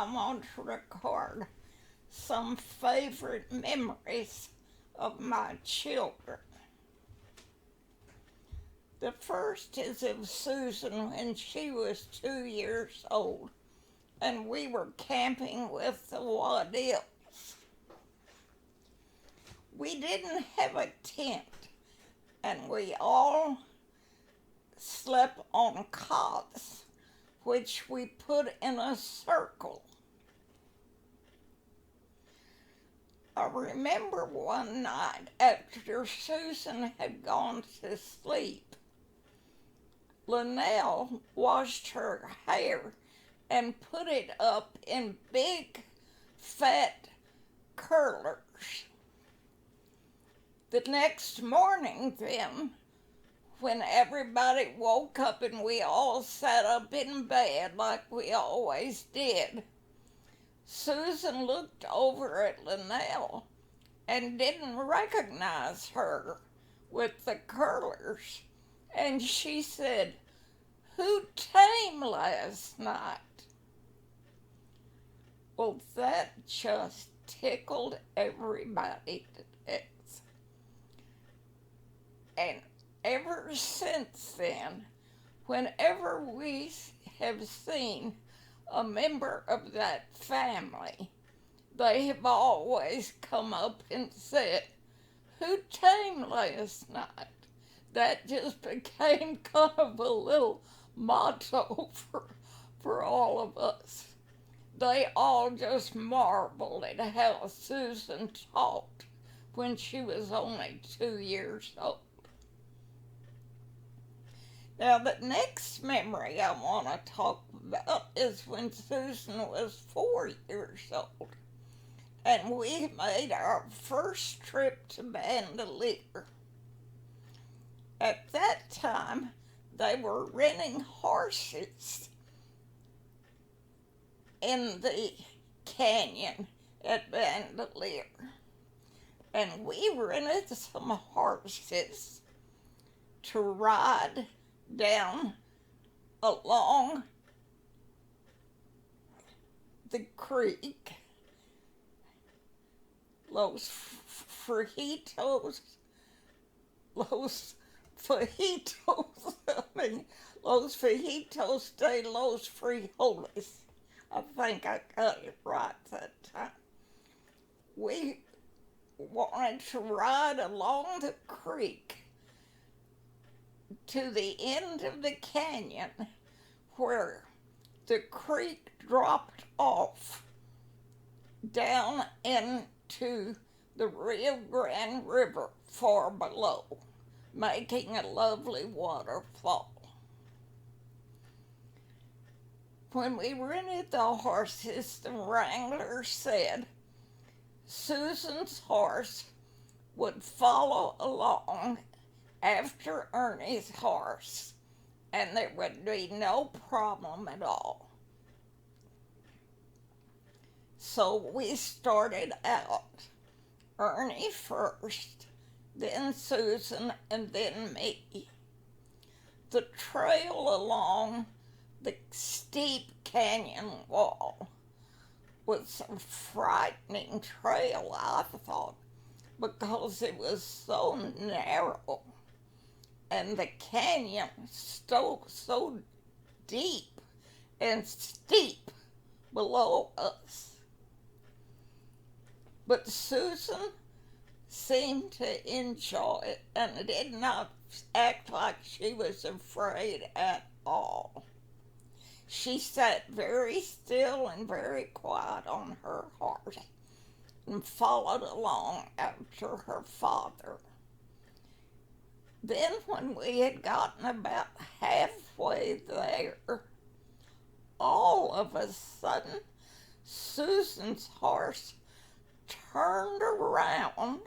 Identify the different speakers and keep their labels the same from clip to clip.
Speaker 1: I want to record some favorite memories of my children. The first is of Susan when she was 2 years old and we were camping with the Wadills. We didn't have a tent and we all slept on cots, which we put in a circle. I remember one night after Susan had gone to sleep, Linnell washed her hair and put it up in big, fat curlers. The next morning, then, when everybody woke up and we all sat up in bed like we always did, Susan looked over at Linnell and didn't recognize her with the curlers. And she said, "Who came last night?" Well, that just tickled everybody to death. And ever since then, whenever we have seen a member of that family, they have always come up and said, "Who came last night?" That just became kind of a little motto for all of us. They all just marveled at how Susan talked when she was only 2 years old. Now, the next memory I want to talk about is when Susan was 4 years old and we made our first trip to Bandelier. At that time, they were renting horses in the canyon at Bandelier. And we rented some horses to ride down along the creek. Los Fajitos de los Frijoles. I think I got it right that time. We wanted to ride along the creek to the end of the canyon where the creek dropped off down into the Rio Grande River far below, making a lovely waterfall. When we rented the horses, the wrangler said Susan's horse would follow along after Ernie's horse, and there would be no problem at all. So we started out, Ernie first, then Susan, and then me. The trail along the steep canyon wall was a frightening trail, I thought, because it was so narrow and the canyon so deep and steep below us. But Susan seemed to enjoy it and did not act like she was afraid at all. She sat very still and very quiet on her horse and followed along after her father. Then when we had gotten about halfway there, all of a sudden Susan's horse turned around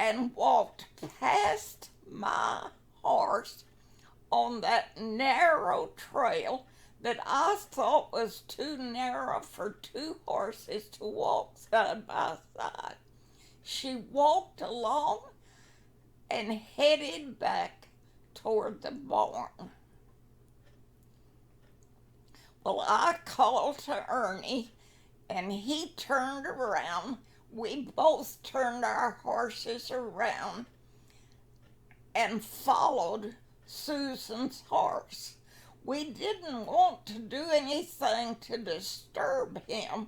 Speaker 1: and walked past my horse on that narrow trail that I thought was too narrow for two horses to walk side by side. She walked along and headed back toward the barn. Well, I called to Ernie, and he turned around. We both turned our horses around and followed Susan's horse. We didn't want to do anything to disturb him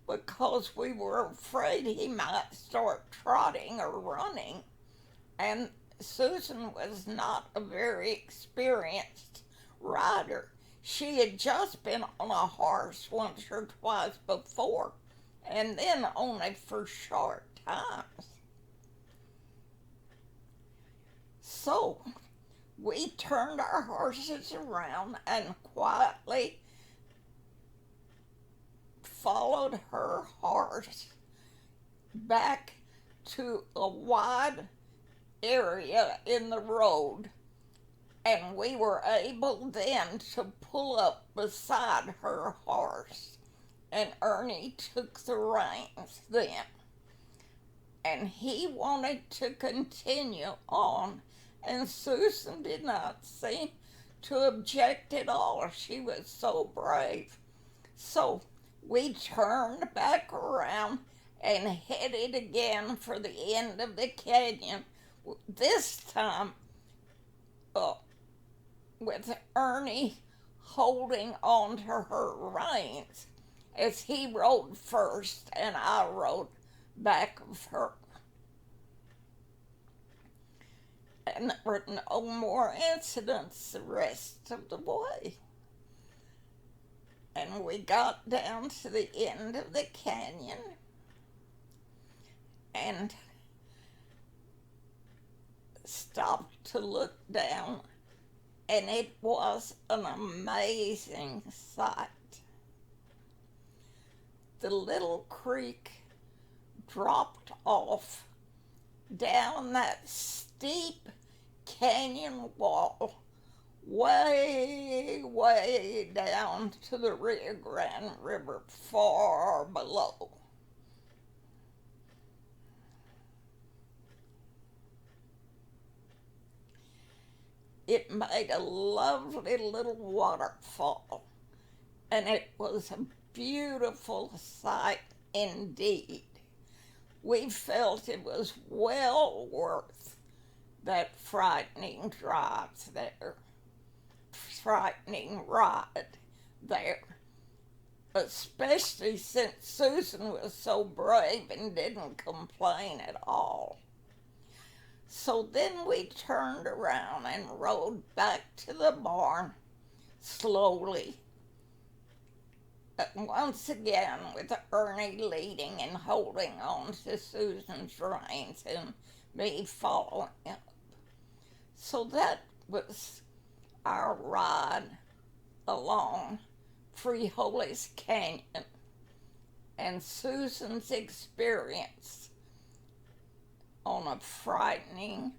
Speaker 1: because we were afraid he might start trotting or running. And Susan was not a very experienced rider. She had just been on a horse once or twice before, and then only for short times. So we turned our horses around and quietly followed her horse back to a wide area in the road, and we were able then to pull up beside her horse, and Ernie took the reins then, and he wanted to continue on, and Susan did not seem to object at all. She was so brave. So we turned back around and headed again for the end of the canyon, this time with Ernie holding on to her reins as he rode first and I rode back of her. And there were no more incidents the rest of the way. And we got down to the end of the canyon and stopped to look down, and it was an amazing sight. The little creek dropped off down that steep canyon wall way, way down to the Rio Grande River far below. It made a lovely little waterfall, and it was a beautiful sight indeed. We felt it was well worth that frightening drive there, frightening ride there, especially since Susan was so brave and didn't complain at all. So then we turned around and rode back to the barn slowly, once again with Ernie leading and holding on to Susan's reins and me following up. So that was our ride along Frijoles Canyon and Susan's experience on a frightening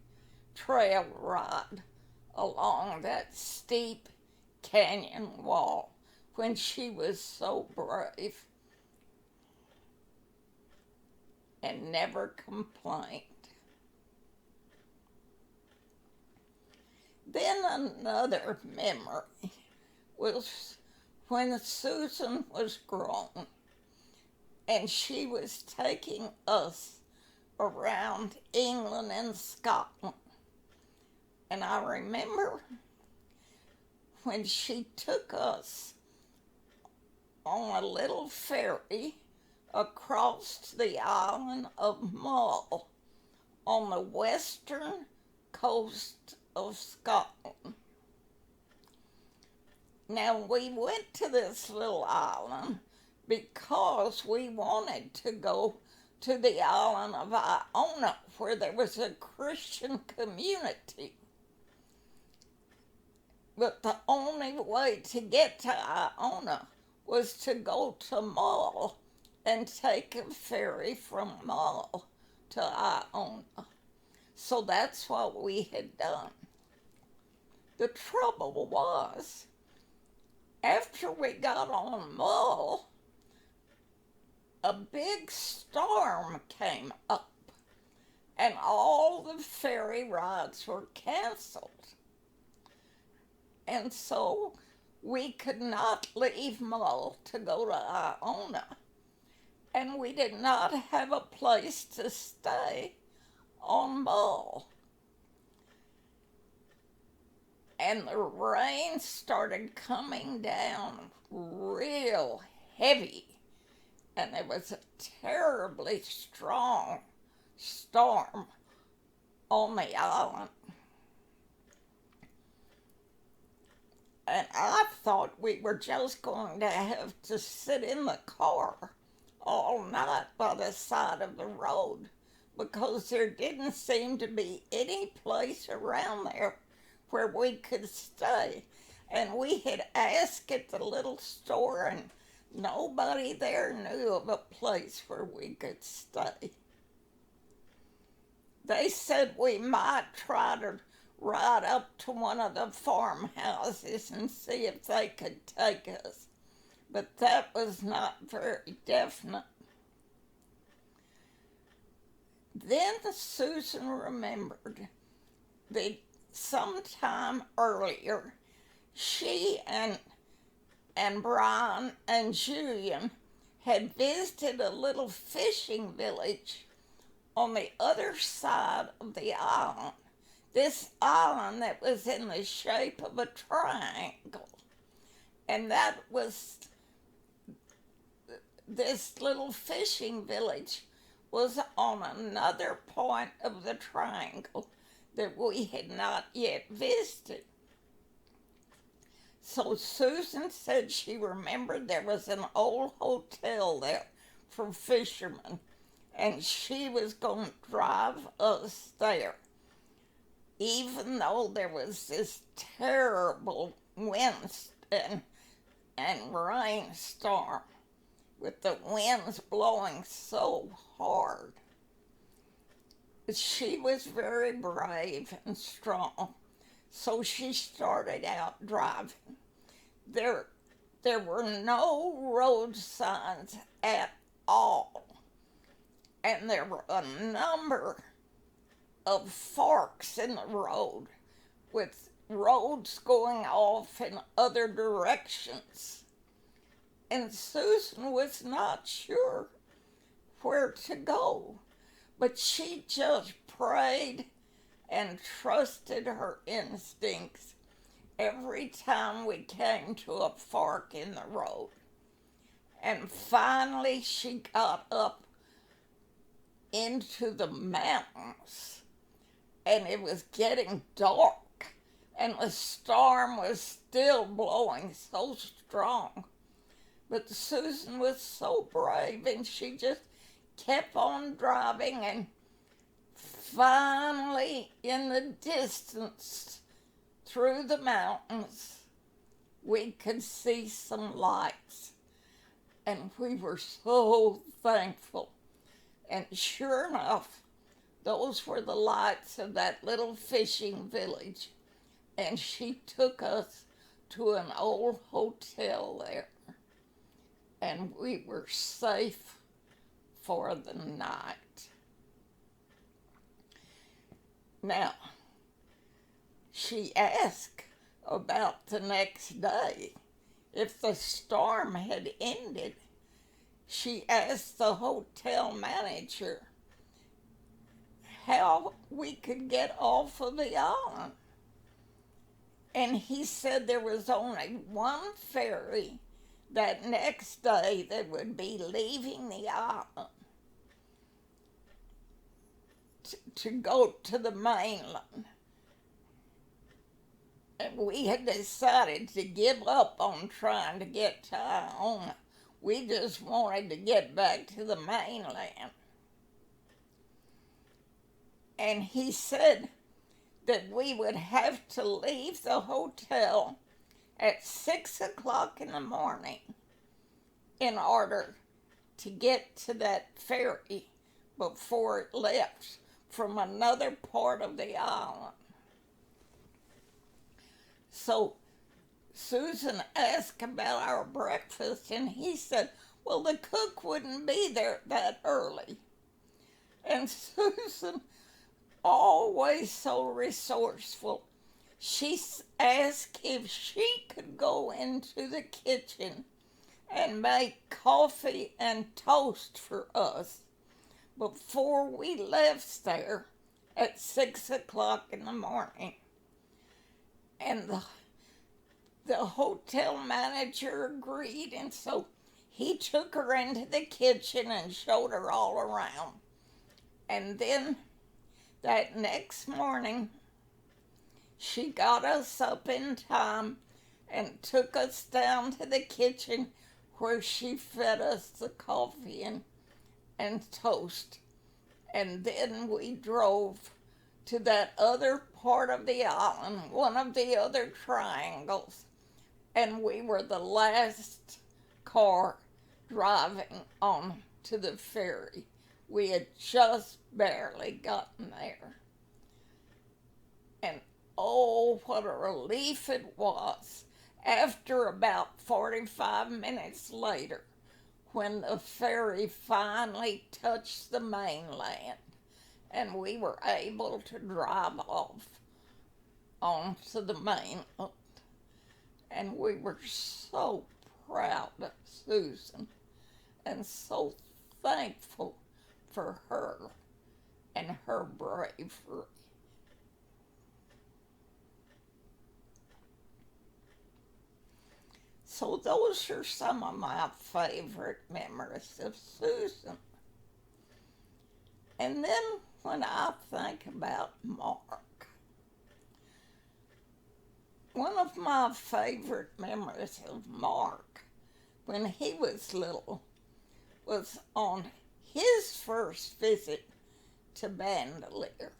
Speaker 1: trail ride along that steep canyon wall when she was so brave and never complained. Then another memory was when Susan was grown and she was taking us around England and Scotland. And I remember when she took us on a little ferry across to the island of Mull on the western coast of Scotland. Now, we went to this little island because we wanted to go to the island of Iona, where there was a Christian community. But the only way to get to Iona was to go to Mull and take a ferry from Mull to Iona. So that's what we had done. The trouble was, after we got on Mull, a big storm came up and all the ferry rides were canceled. And so We could not leave Mull to go to Iona, and we did not have a place to stay on Mull. And the rain started coming down real heavy, and it was a terribly strong storm on the island. And I thought we were just going to have to sit in the car all night by the side of the road because there didn't seem to be any place around there where we could stay. And we had asked at the little store, and nobody there knew of a place where we could stay. They said we might try to ride up to one of the farmhouses and see if they could take us, but that was not very definite. Then Susan remembered that sometime earlier she and Brian and Julian had visited a little fishing village on the other side of the island. This island that was in the shape of a triangle. And that was, this little fishing village was on another point of the triangle that we had not yet visited. So Susan said she remembered there was an old hotel there for fishermen, and she was going to drive us there, even though there was this terrible wind and rainstorm with the winds blowing so hard. She was very brave and strong, so she started out driving. There were no road signs at all, and there were a number of forks in the road with roads going off in other directions. And Susan was not sure where to go, but she just prayed and trusted her instincts every time we came to a fork in the road. And finally she got up into the mountains, and it was getting dark, and the storm was still blowing so strong. But Susan was so brave, and she just kept on driving, and finally, in the distance, through the mountains, we could see some lights, and we were so thankful. And sure enough, those were the lights of that little fishing village, and she took us to an old hotel there, and we were safe for the night. Now, she asked about the next day. If the storm had ended, she asked the hotel manager how we could get off of the island. And he said there was only one ferry that next day that would be leaving the island to go to the mainland. And we had decided to give up on trying to get to Iona. We just wanted to get back to the mainland. And he said that we would have to leave the hotel at 6 o'clock in the morning in order to get to that ferry before it left from another part of the island. So Susan asked about our breakfast, and he said, well, the cook wouldn't be there that early. And Susan, always so resourceful, She asked if she could go into the kitchen and make coffee and toast for us before we left there at 6 o'clock in the morning. And the hotel manager agreed, and so he took her into the kitchen and showed her all around. And then that next morning, she got us up in time and took us down to the kitchen where she fed us the coffee and toast. And then we drove to that other part of the island, one of the other triangles, and we were the last car driving on to the ferry. We had just barely gotten there. And oh, what a relief it was after about 45 minutes later when the ferry finally touched the mainland and we were able to drive off onto the mainland. And we were so proud of Susan and so thankful for her and her bravery. So those are some of my favorite memories of Susan. And then when I think about Mark, one of my favorite memories of Mark when he was little was on his first visit to Bandelier.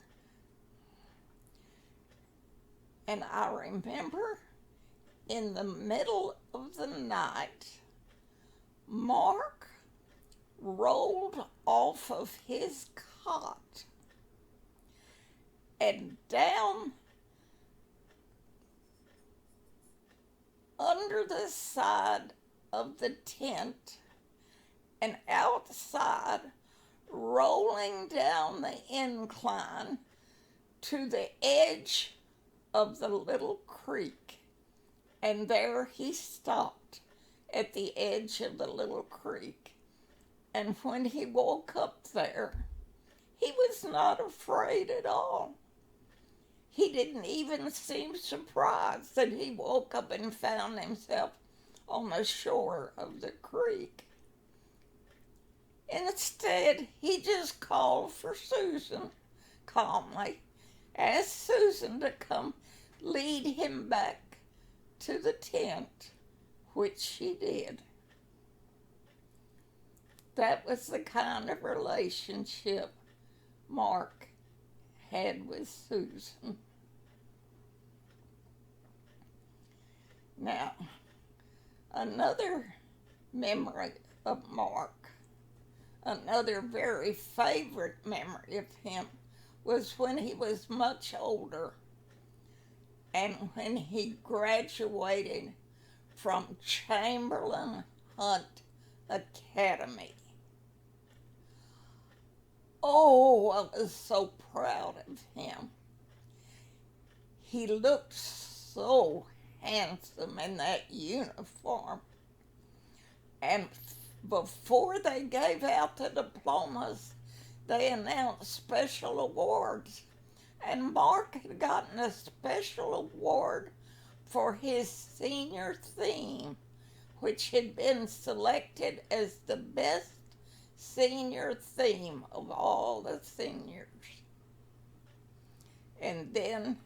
Speaker 1: And I remember in the middle of the night, Mark rolled off of his cot and down under the side of the tent and outside, rolling down the incline to the edge of the little creek. And there he stopped at the edge of the little creek. And when he woke up there, he was not afraid at all. He didn't even seem surprised that he woke up and found himself on the shore of the creek. Instead, he just called for Susan calmly, asked Susan to come lead him back to the tent, which she did. That was the kind of relationship Mark had with Susan. Now, another memory of Mark, another very favorite memory of him, was when he was much older and when he graduated from Chamberlain Hunt Academy. Oh, I was so proud of him. He looked so handsome in that uniform. And before they gave out the diplomas, they announced special awards. And Mark had gotten a special award for his senior theme, which had been selected as the best senior theme of all the seniors. And then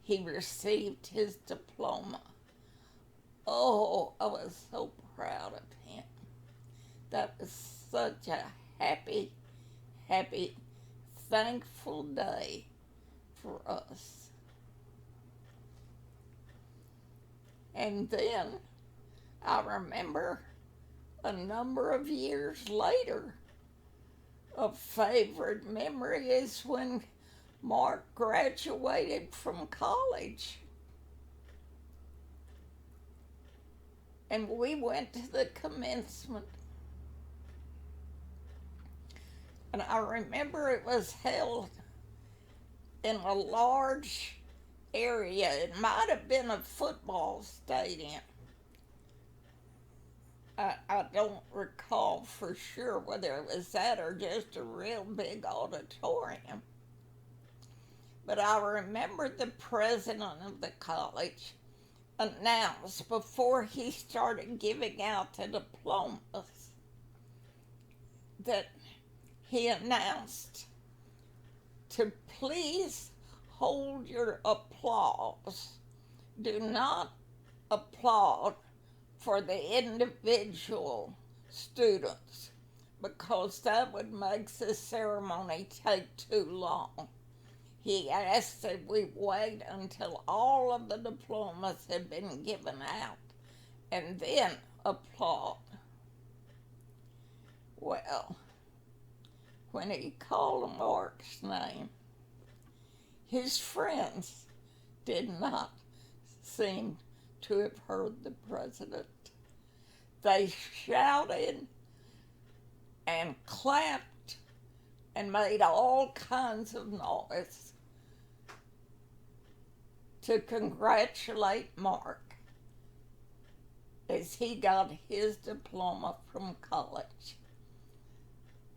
Speaker 1: he received his diploma. Oh, I was so proud of him. That was such a happy, thankful day for us. And then I remember a number of years later, a favorite memory is when Mark graduated from college. And we went to the commencement. And I remember it was held in a large area. It might have been a football stadium. I don't recall for sure whether it was that or just a real big auditorium. But I remember the president of the college announced before he started giving out the diplomas that he announced to please hold your applause. Do not applaud for the individual students because that would make the ceremony take too long. He asked that we wait until all of the diplomas had been given out and then applaud. Well, when he called Mark's name, his friends did not seem to have heard the president. They shouted and clapped and made all kinds of noise to congratulate Mark as he got his diploma from college.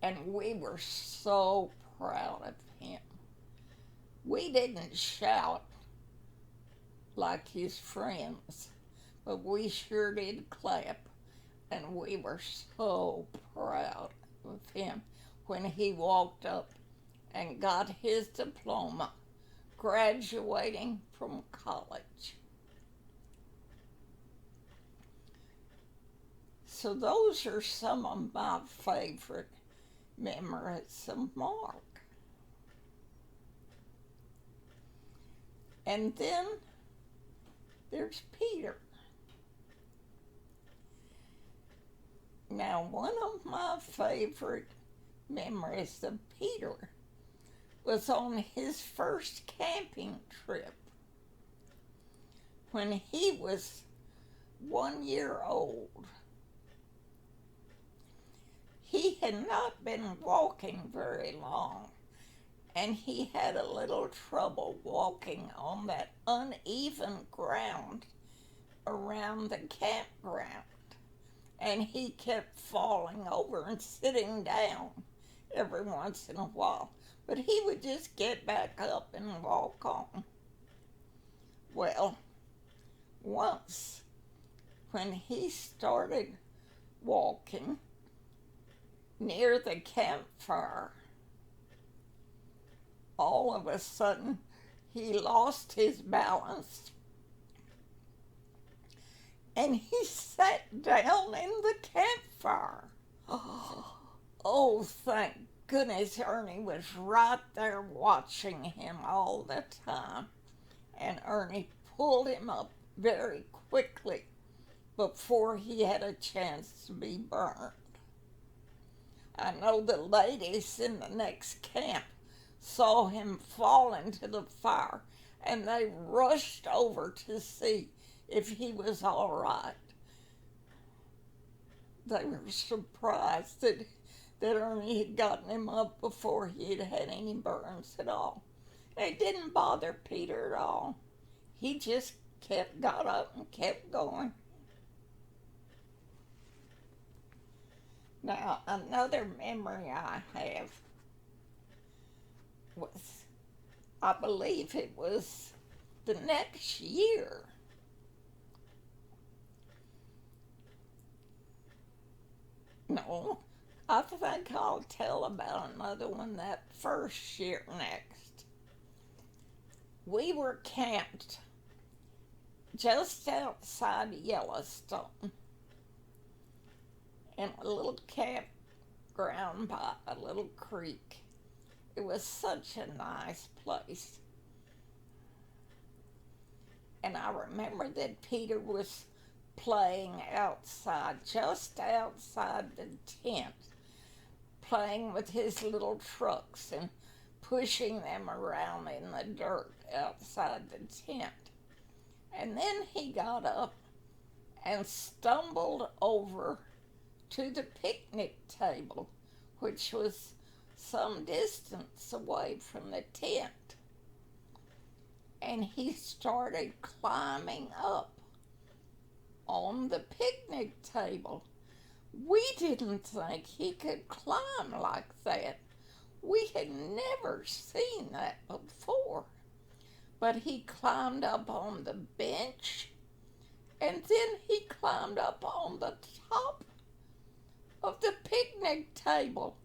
Speaker 1: And we were so proud of him. We didn't shout like his friends, but we sure did clap, and we were so proud of him when he walked up and got his diploma, graduating from college. So those are some of my favorite memories of Mark. And then there's Peter. Now, one of my favorite memories of Peter was on his first camping trip when he was 1 year old. He had not been walking very long, and he had a little trouble walking on that uneven ground around the campground. And he kept falling over and sitting down every once in a while. But he would just get back up and walk on. Well, once when he started walking near the campfire, all of a sudden he lost his balance and he sat down in the campfire. Oh, thank goodness Ernie was right there watching him all the time. And Ernie pulled him up very quickly before he had a chance to be burned. I know the ladies in the next camp saw him fall into the fire and they rushed over to see if he was all right. They were surprised that Ernie had gotten him up before he had had any burns at all. It didn't bother Peter at all. He just got up and kept going. Now, another memory I have was, I believe it was the next year. No, I think I'll tell about another one that first year next. We were camped just outside Yellowstone in a little campground by a little creek. It was such a nice place. And I remember that Peter was playing outside, just outside the tent, playing with his little trucks and pushing them around in the dirt outside the tent. And then he got up and stumbled over to the picnic table, which was some distance away from the tent. and he started climbing up on the picnic table. We didn't think he could climb like that. We had never seen that before. But he climbed up on the bench, and then he climbed up on the top of the picnic table.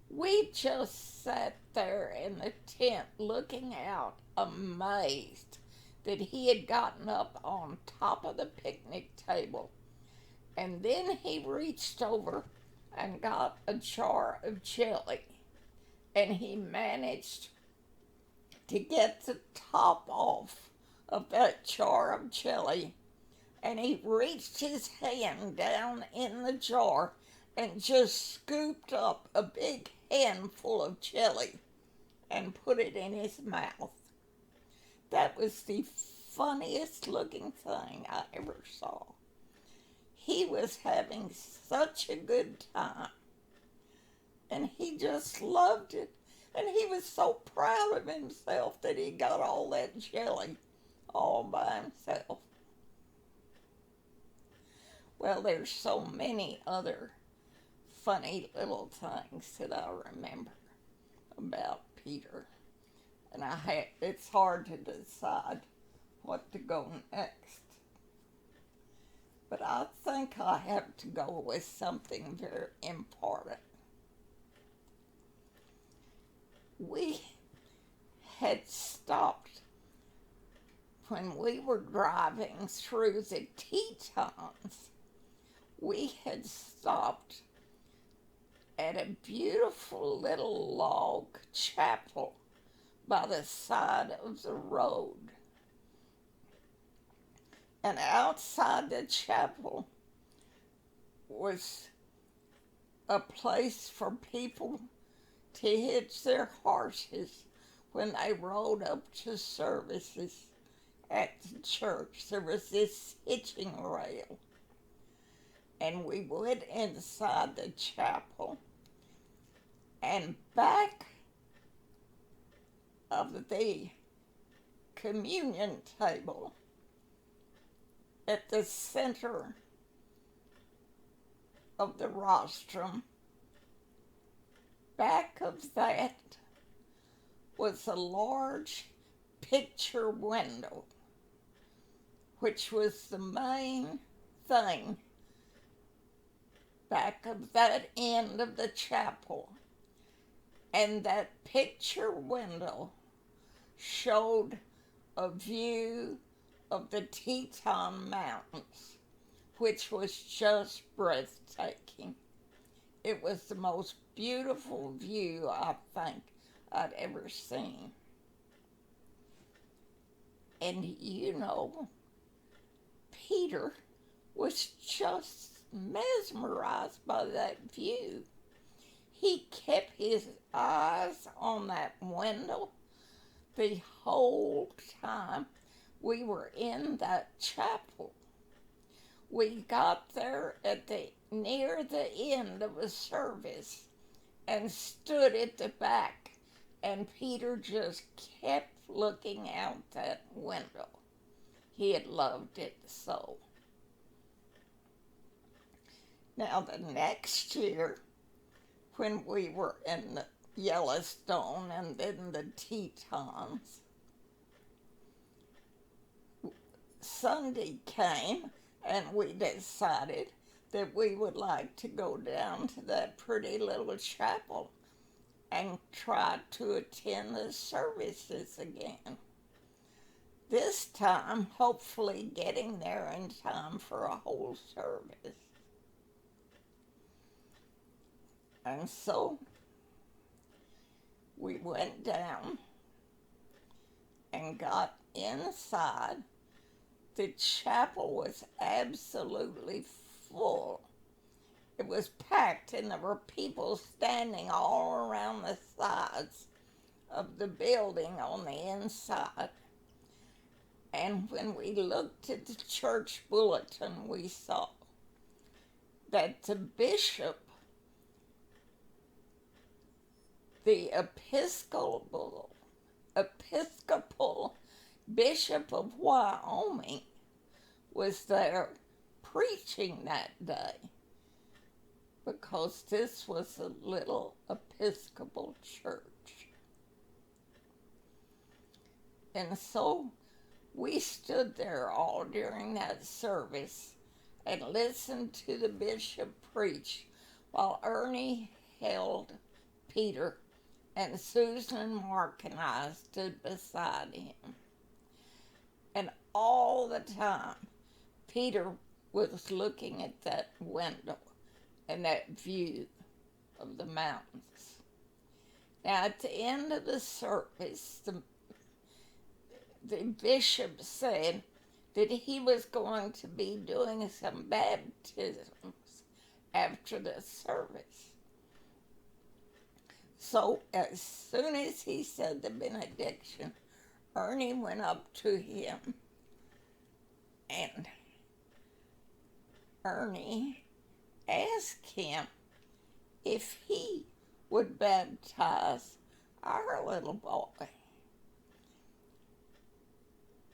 Speaker 1: We just sat there in the tent looking out, amazed that he had gotten up on top of the picnic table. And then he reached over and got a jar of jelly, and he managed to get the top off of that jar of jelly, and he reached his hand down in the jar and just scooped up a big handful of jelly and put it in his mouth. That was the funniest looking thing I ever saw. He was having such a good time, and he just loved it. And he was so proud of himself that he got all that jelly all by himself. Well, there's so many other funny little things that I remember about Peter. And it's hard to decide what to go next. But I think I have to go with something very important. We had stopped when we were driving through the Tetons. We had stopped at a beautiful little log chapel by the side of the road. And outside the chapel was a place for people to hitch their horses when they rode up to services at the church. There was this hitching rail. And we went inside the chapel, and back of the communion table at the center of the rostrum, back of that was a large picture window, which was the main thing back of that end of the chapel. And that picture window showed a view of the Teton Mountains, which was just breathtaking. It was the most beautiful view I think I'd ever seen. And you know, Peter was just mesmerized by that view. He kept his eyes on that window the whole time we were in that chapel. We got there near the end of a service and stood at the back, and Peter just kept looking out that window. He had loved it so. Now, the next year, when we were in Yellowstone and then the Tetons, Sunday came and we decided that we would like to go down to that pretty little chapel and try to attend the services again. This time, hopefully getting there in time for a whole service. And so we went down and got inside. The chapel was absolutely full. It was packed, and there were people standing all around the sides of the building on the inside. And when we looked at the church bulletin, we saw that the bishop, the Episcopal Bishop of Wyoming was there preaching that day because this was a little Episcopal church. And so we stood there all during that service and listened to the bishop preach while Ernie held Peter and Susan and Mark and I stood beside him. And all the time, Peter was looking at that window and that view of the mountains. Now, at the end of the service, the bishop said that he was going to be doing some baptisms after the service. So as soon as he said the benediction, Ernie went up to him, and Ernie asked him if he would baptize our little boy.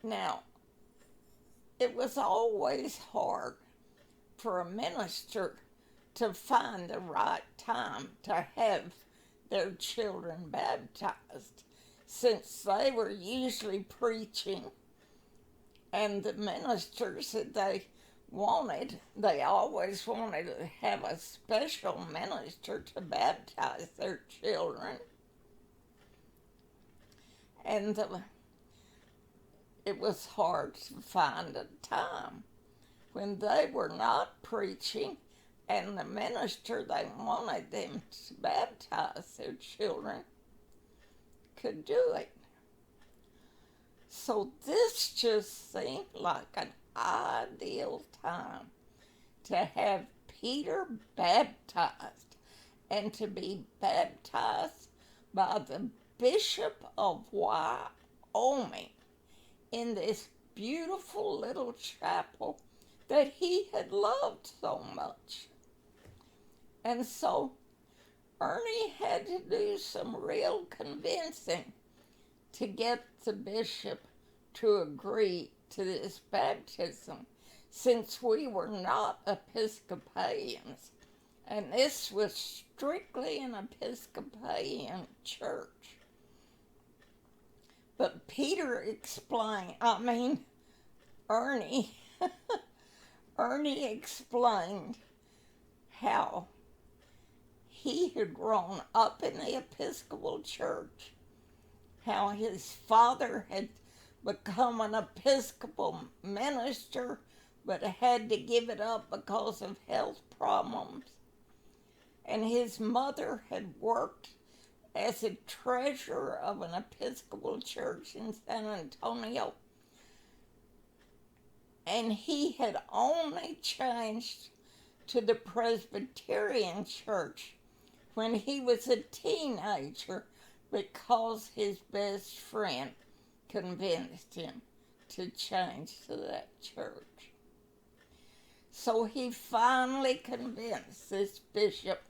Speaker 1: Now, it was always hard for a minister to find the right time to have their children baptized, since they were usually preaching, and the ministers that they always wanted to have a special minister to baptize their children. And it was hard to find a time when they were not preaching and the minister they wanted them to baptize their children could do it. So this just seemed like an ideal time to have Peter baptized, and to be baptized by the Bishop of Wyoming in this beautiful little chapel that he had loved so much. And so Ernie had to do some real convincing to get the bishop to agree to this baptism, since we were not Episcopalians, and this was strictly an Episcopalian church. But Ernie, Ernie explained how he had grown up in the Episcopal church, how his father had become an Episcopal minister but had to give it up because of health problems. And his mother had worked as a treasurer of an Episcopal church in San Antonio. And he had only changed to the Presbyterian church when he was a teenager because his best friend convinced him to change to that church. So he finally convinced this bishop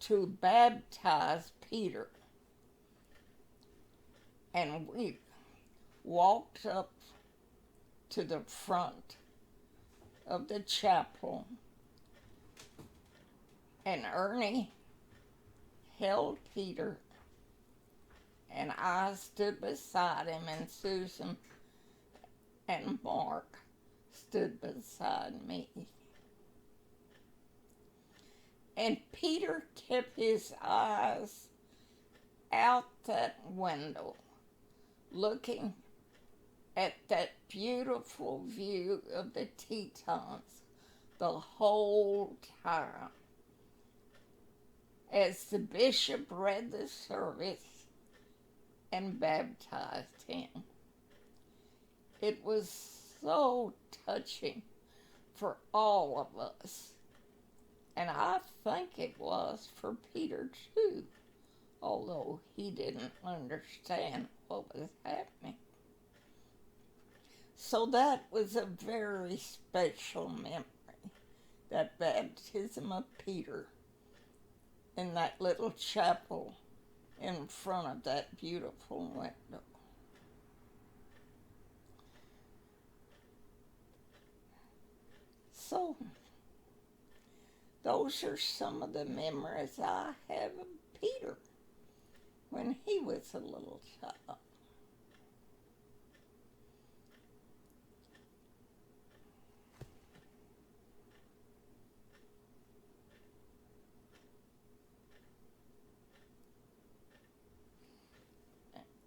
Speaker 1: to baptize Peter. And we walked up to the front of the chapel, and Ernie held Peter, and I stood beside him, and Susan and Mark stood beside me. And Peter kept his eyes out that window, looking at that beautiful view of the Tetons the whole time as the bishop read the service and baptized him. It was so touching for all of us, and I think it was for Peter too, although he didn't understand what was happening. So that was a very special memory, that baptism of Peter in that little chapel in front of that beautiful window. So, those are some of the memories I have of Peter when he was a little child.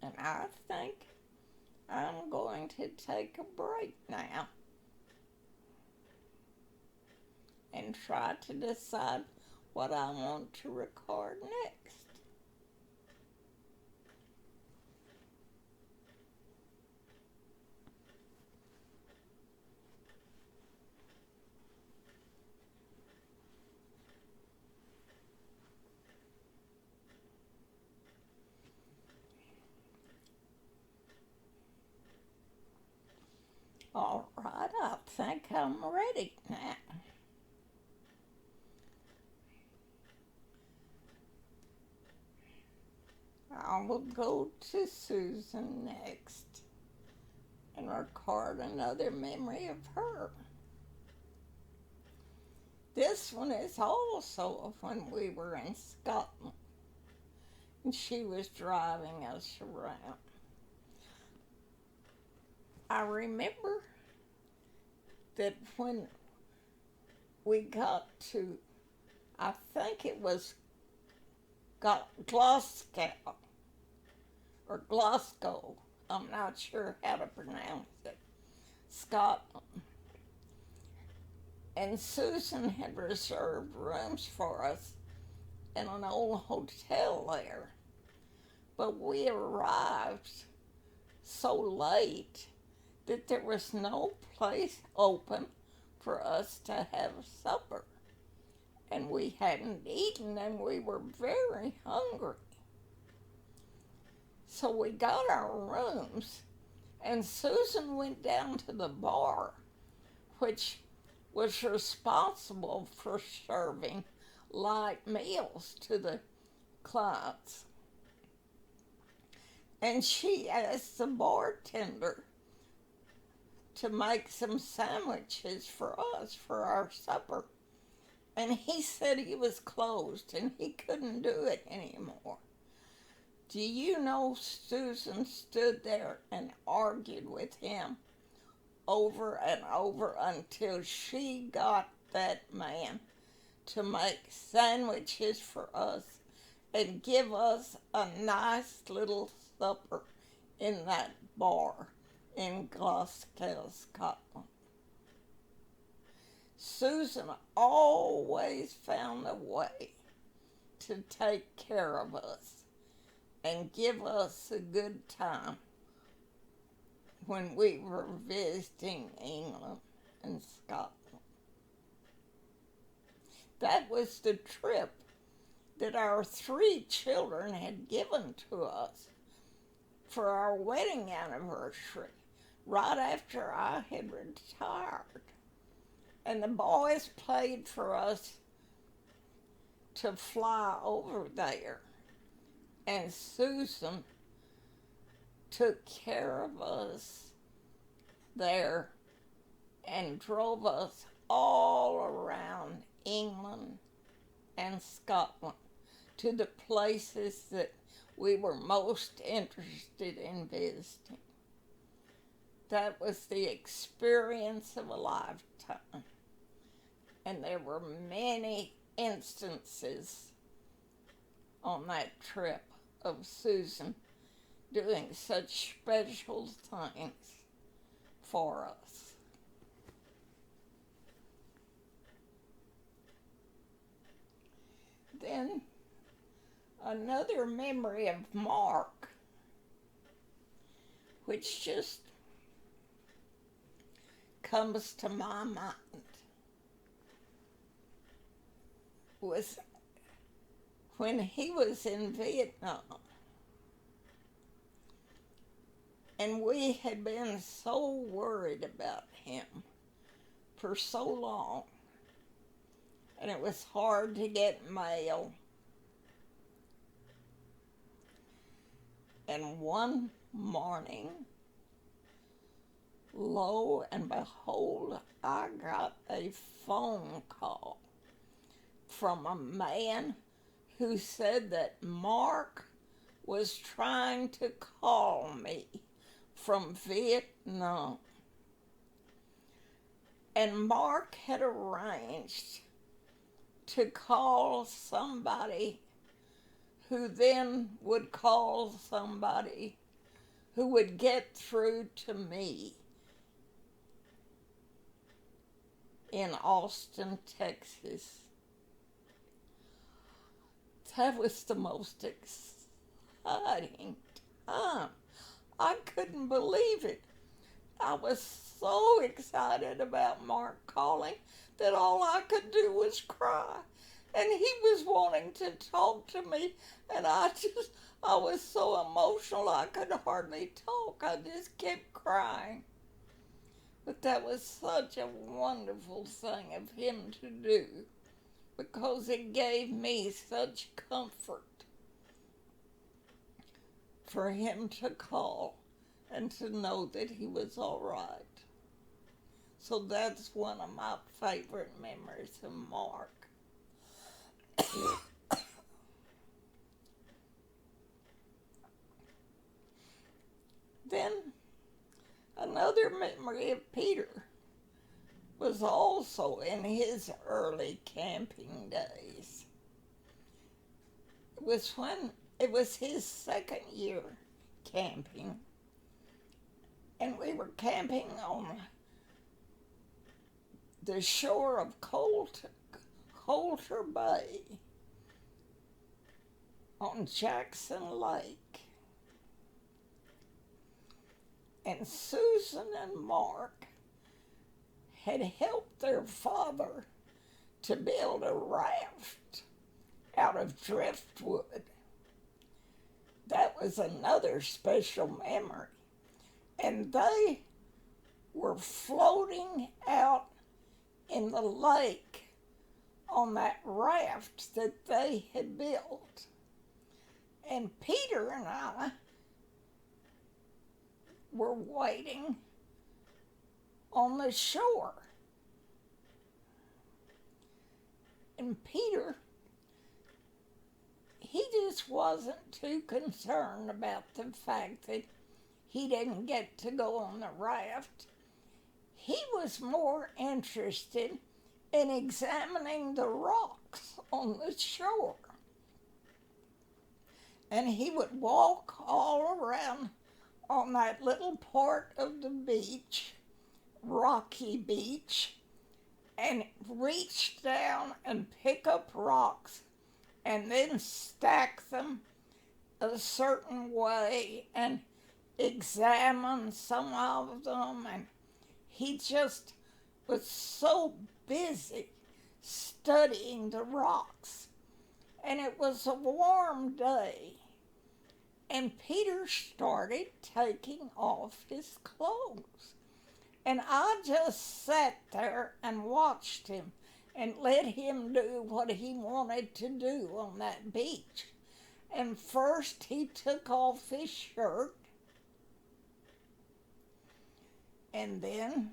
Speaker 1: And I think I'm going to take a break now and try to decide what I want to record next. All right, I think I'm ready now. I will go to Susan next and record another memory of her. This one is also of when we were in Scotland and she was driving us around. I remember that when we got to, I think it was Glasgow or Glasgow, I'm not sure how to pronounce it, Scotland. And Susan had reserved rooms for us in an old hotel there. But we arrived so late that there was no place open for us to have supper. And we hadn't eaten and we were very hungry. So we got our rooms and Susan went down to the bar, which was responsible for serving light meals to the clients. And she asked the bartender to make some sandwiches for us for our supper. And he said he was closed and he couldn't do it anymore. Do you know Susan stood there and argued with him over and over until she got that man to make sandwiches for us and give us a nice little supper in that bar in Glasgow, Scotland. Susan always found a way to take care of us and give us a good time when we were visiting England and Scotland. That was the trip that our 3 children had given to us for our wedding anniversary, right after I had retired. And the boys paid for us to fly over there. And Susan took care of us there and drove us all around England and Scotland to the places that we were most interested in visiting. That was the experience of a lifetime. And there were many instances on that trip of Susan doing such special things for us. Then another memory of Mark, which just comes to my mind, was when he was in Vietnam. And we had been so worried about him for so long. And it was hard to get mail. And one morning, Lo and behold, I got a phone call from a man who said that Mark was trying to call me from Vietnam. And Mark had arranged to call somebody who then would call somebody who would get through to me in Austin, Texas. That was the most exciting time. I couldn't believe it. I was so excited about Mark calling that all I could do was cry. And he was wanting to talk to me, and I was so emotional I could hardly talk. I just kept crying. But that was such a wonderful thing of him to do, because it gave me such comfort for him to call and to know that he was all right. So that's one of my favorite memories of Mark. Then another memory of Peter was also in his early camping days. It was his second year camping, and we were camping on the shore of Coulter Bay on Jackson Lake. And Susan and Mark had helped their father to build a raft out of driftwood. That was another special memory. And they were floating out in the lake on that raft that they had built. And Peter and I were waiting on the shore. And Peter, he just wasn't too concerned about the fact that he didn't get to go on the raft. He was more interested in examining the rocks on the shore. And he would walk all around on that little part of the beach, rocky beach, and reach down and pick up rocks and then stack them a certain way and examine some of them. And he just was so busy studying the rocks. And it was a warm day. And Peter started taking off his clothes. And I just sat there and watched him and let him do what he wanted to do on that beach. And first he took off his shirt. And then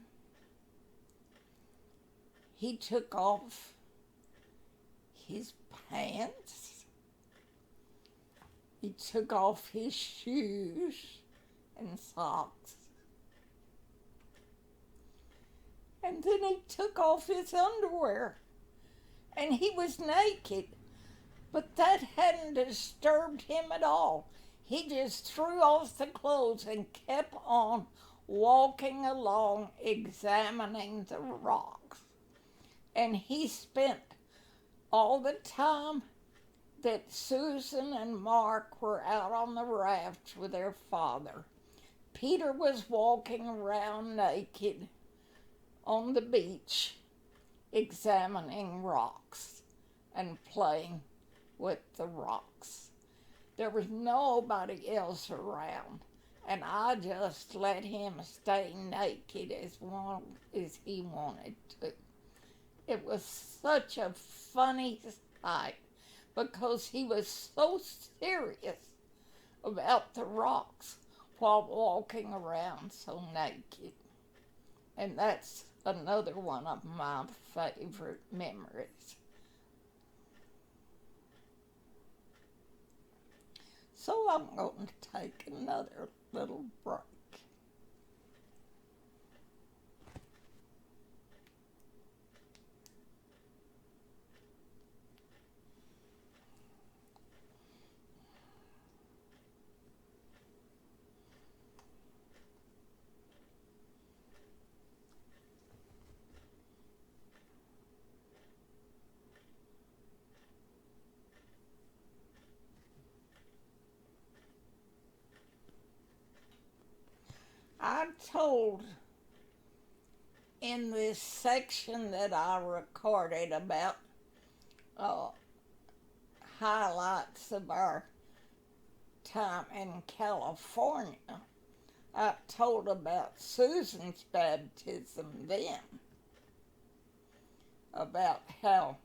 Speaker 1: he took off his pants. He took off his shoes and socks. And then he took off his underwear. And he was naked. But that hadn't disturbed him at all. He just threw off the clothes and kept on walking along, examining the rocks. And he spent all the time that Susan and Mark were out on the raft with their father, Peter was walking around naked on the beach, examining rocks and playing with the rocks. There was nobody else around, and I just let him stay naked as long as he wanted to. It was such a funny sight because he was so serious about the rocks while walking around so naked. And that's another one of my favorite memories. So I'm going to take another little break. I told in this section that I recorded about uh, highlights of our time in California, I told about Susan's baptism then, about how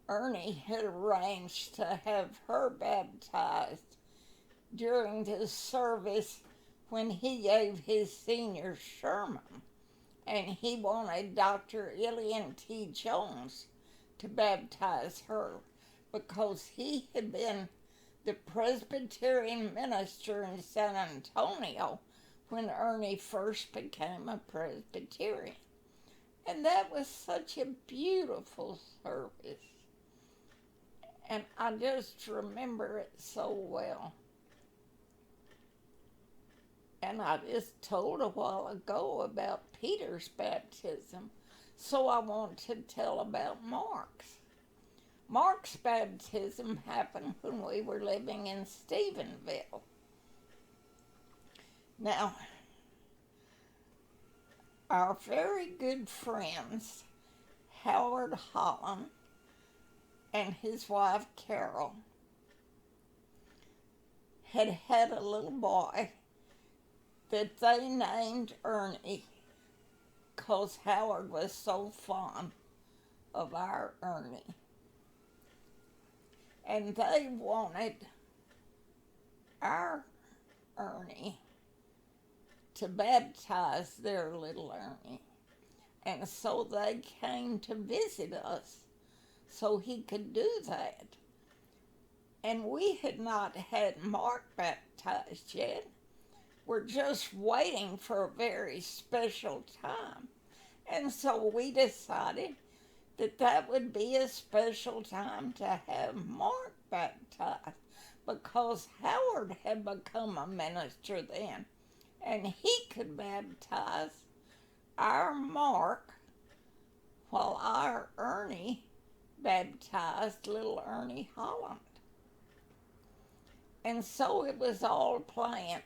Speaker 1: Ernie had arranged to have her baptized during the service when he gave his senior sermon, and he wanted Dr. Ilian T. Jones to baptize her because he had been the Presbyterian minister in San Antonio when Ernie first became a Presbyterian. And that was such a beautiful service. And I just remember it so well. And I just told a while ago about Peter's baptism, so I want to tell about Mark's. Mark's baptism happened when we were living in Stephenville. Now, our very good friends, Howard Holland and his wife Carol, had a little boy that they named Ernie because Howard was so fond of our Ernie. And they wanted our Ernie to baptize their little Ernie. And so they came to visit us so he could do that. And we had not had Mark baptized yet. We're just waiting for a very special time. And so we decided that would be a special time to have Mark baptized because Howard had become a minister then, and he could baptize our Mark while our Ernie baptized little Ernie Holland. And so it was all planned.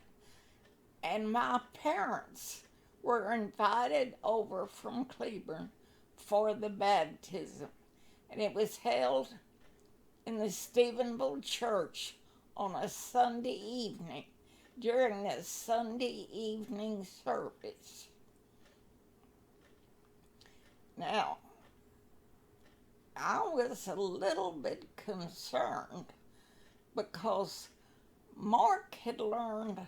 Speaker 1: And my parents were invited over from Cleburne for the baptism. And it was held in the Stephenville church on a Sunday evening during the Sunday evening service. Now, I was a little bit concerned because Mark had learned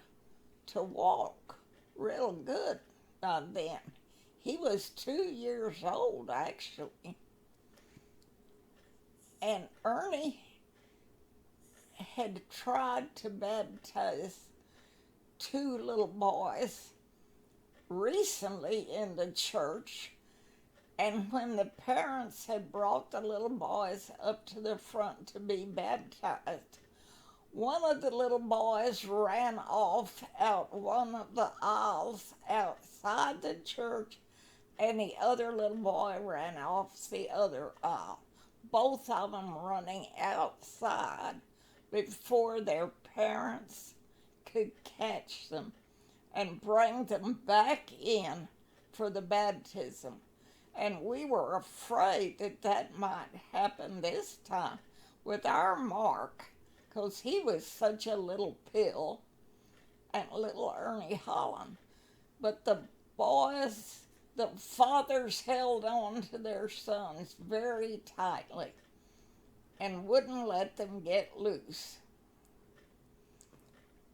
Speaker 1: to walk real good by then. He was 2 years old, actually. And Ernie had tried to baptize 2 little boys recently in the church. And when the parents had brought the little boys up to the front to be baptized, one of the little boys ran off out one of the aisles outside the church, and the other little boy ran off the other aisle. Both of them running outside before their parents could catch them and bring them back in for the baptism. And we were afraid that might happen this time with our Mark, because he was such a little pill, and little Ernie Holland. But the boys, the fathers held on to their sons very tightly and wouldn't let them get loose.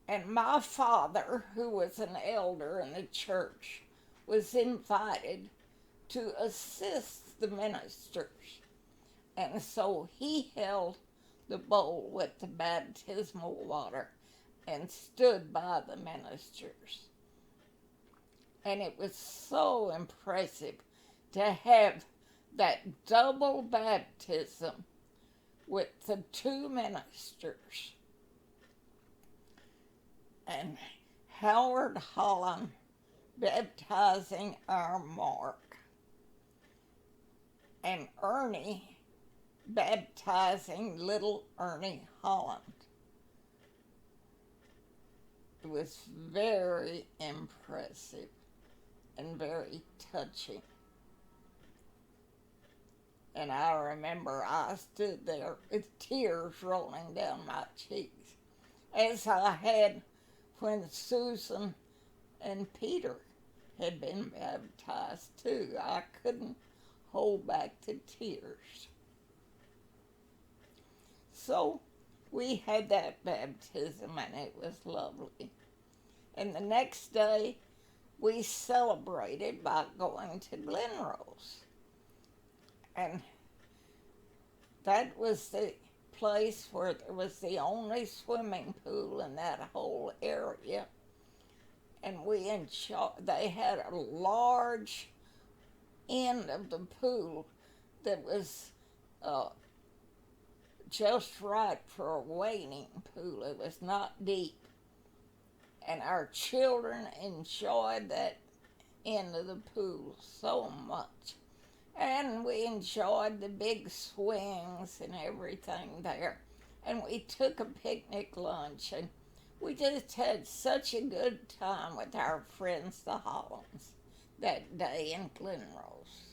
Speaker 1: And my father, who was an elder in the church, was invited to assist the ministers. And so he held the bowl with the baptismal water and stood by the ministers. And it was so impressive to have that double baptism with the two ministers. And Howard Holland baptizing our Mark, and Ernie baptizing little Ernie Holland. It was very impressive and very touching. And I remember I stood there with tears rolling down my cheeks, as I had when Susan and Peter had been baptized too. I couldn't hold back the tears. So we had that baptism, and it was lovely. And the next day we celebrated by going to Glenrose. And that was the place where there was the only swimming pool in that whole area. And we enjoyed, they had a large end of the pool that was just right for a wading pool. It was not deep. And our children enjoyed that end of the pool so much. And we enjoyed the big swings and everything there. And we took a picnic lunch, and we just had such a good time with our friends, the Hollands, that day in Glenrose.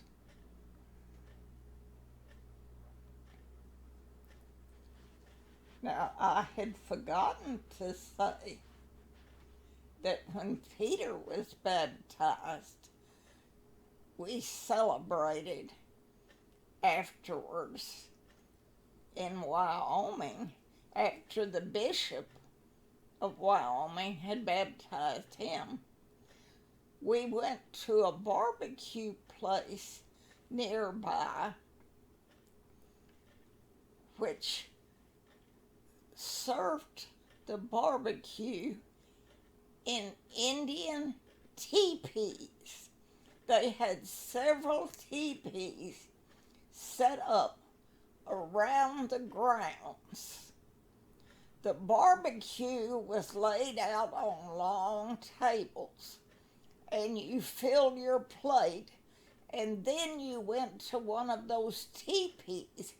Speaker 1: Now, I had forgotten to say that when Peter was baptized, we celebrated afterwards in Wyoming after the bishop of Wyoming had baptized him. We went to a barbecue place nearby which served the barbecue in Indian teepees. They had several teepees set up around the grounds. The barbecue was laid out on long tables, and you filled your plate, and then you went to one of those teepees,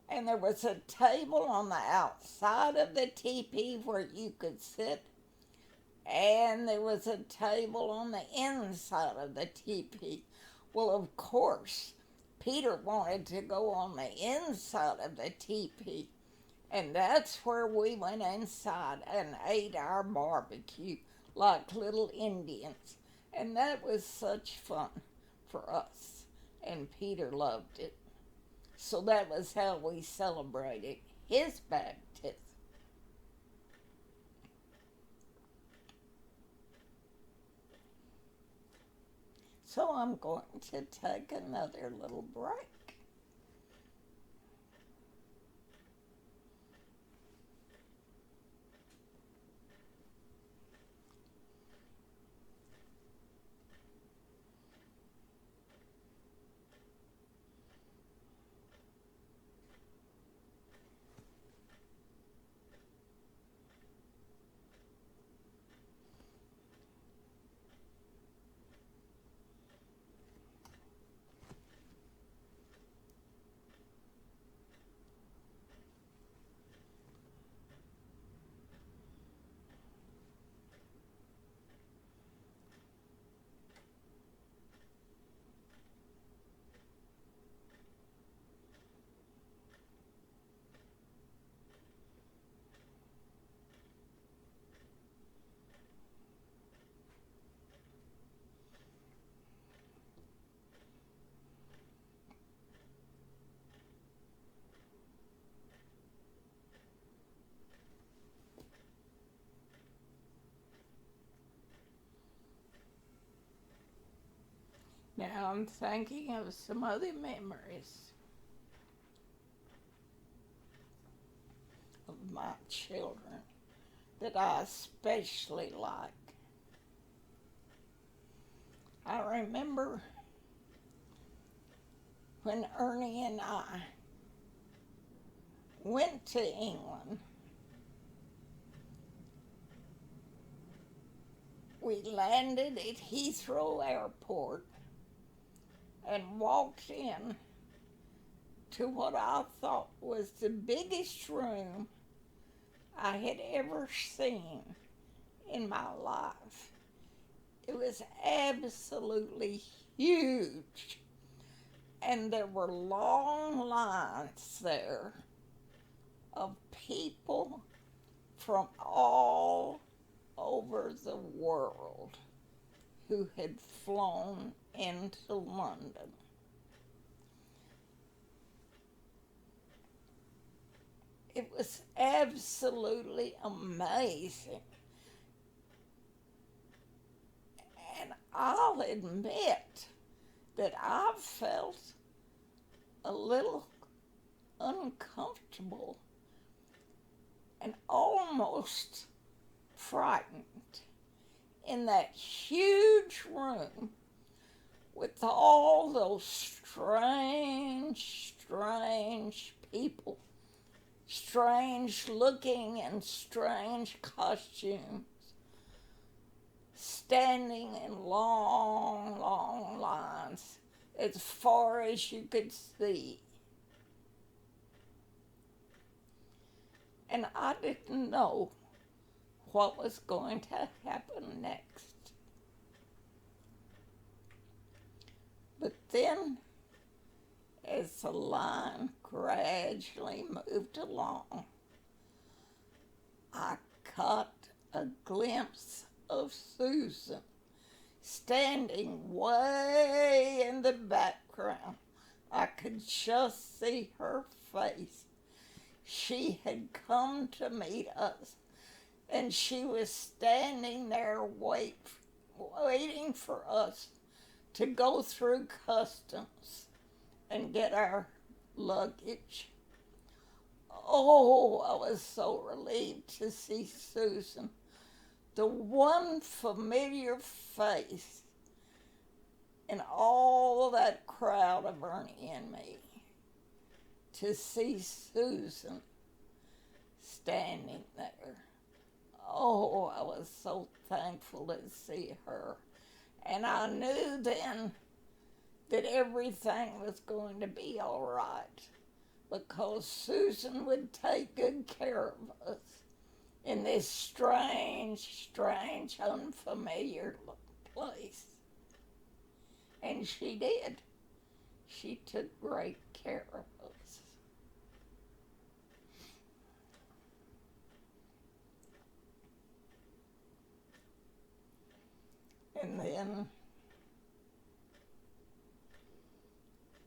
Speaker 1: and there was a table on the outside of the teepee where you could sit, and there was a table on the inside of the teepee. Well, of course, Peter wanted to go on the inside of the teepee, and that's where we went inside and ate our barbecue like little Indians. And that was such fun for us, and Peter loved it. So that was how we celebrated his baptism. So I'm going to take another little break. Now I'm thinking of some other memories of my children that I especially like. I remember when Ernie and I went to England. We landed at Heathrow Airport and walked in to what I thought was the biggest room I had ever seen in my life. It was absolutely huge, and there were long lines there of people from all over the world who had flown into London. It was absolutely amazing. And I'll admit that I felt a little uncomfortable and almost frightened in that huge room with all those strange people, strange looking and strange costumes, standing in long lines as far as you could see. And I didn't know what was going to happen next. But then, as the line gradually moved along, I caught a glimpse of Susan standing way in the background. I could just see her face. She had come to meet us, and she was standing there waiting for us to go through customs and get our luggage. Oh, I was so relieved to see Susan, the one familiar face in all that crowd of Ernie and me. To see Susan standing there. Oh, I was so thankful to see her. And I knew then that everything was going to be all right, because Susan would take good care of us in this strange, unfamiliar place. And she did. She took great care of us. And then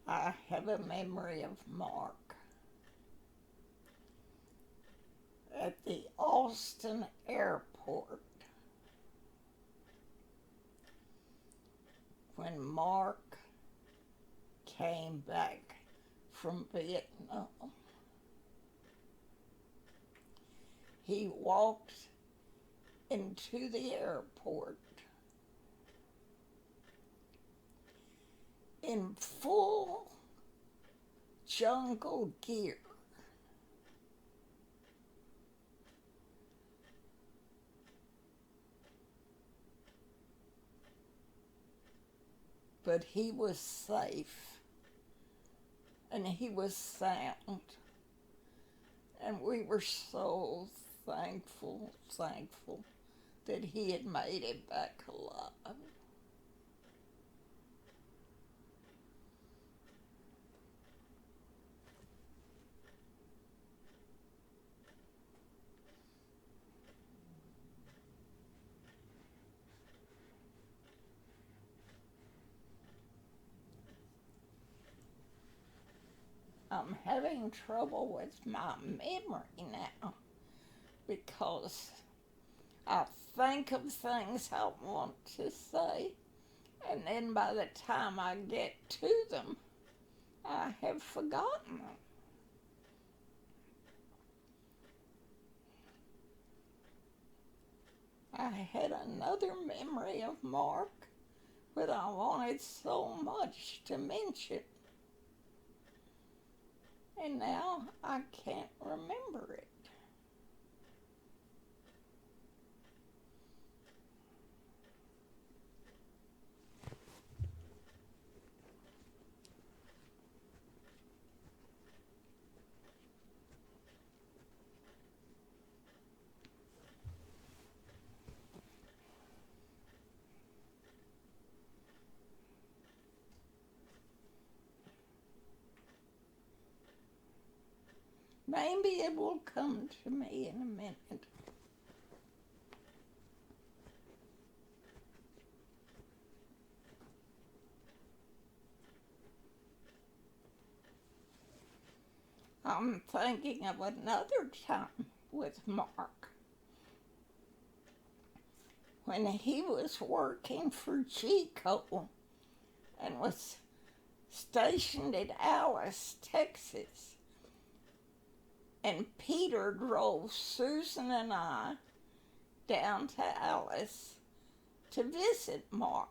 Speaker 1: I have a memory of Mark at the Austin airport when Mark came back from Vietnam. He walked into the airport in full jungle gear. But he was safe, and he was sound, and we were so thankful that he had made it back alive. I'm having trouble with my memory now because I think of things I want to say And then by the time I get to them, I have forgotten them. I had another memory of Mark that I wanted so much to mention, and now I can't remember it. Maybe it will come to me in a minute. I'm thinking of another time with Mark when he was working for Chico and was stationed at Alice, Texas. And Peter drove Susan and I down to Alice to visit Mark.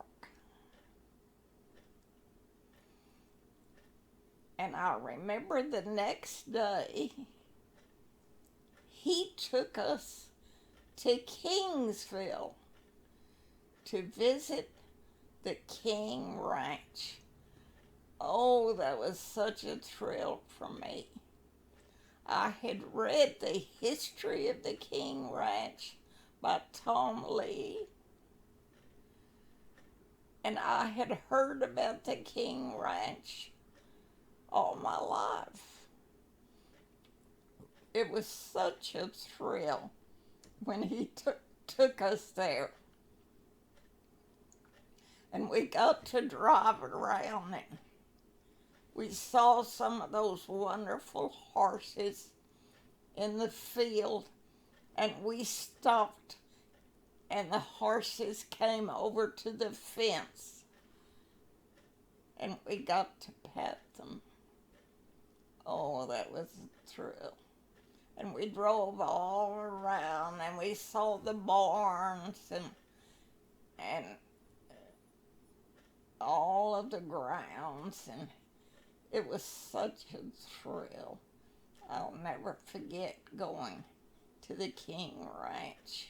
Speaker 1: And I remember the next day, he took us to Kingsville to visit the King Ranch. Oh, that was such a thrill for me. I had read The History of the King Ranch by Tom Lee, and I had heard about the King Ranch all my life. It was such a thrill when he took us there. And we got to drive around it. We saw some of those wonderful horses in the field, and we stopped, and the horses came over to the fence, and we got to pet them. Oh, that was a thrill. And we drove all around, and we saw the barns and all of the grounds, and it was such a thrill. I'll never forget going to the King Ranch.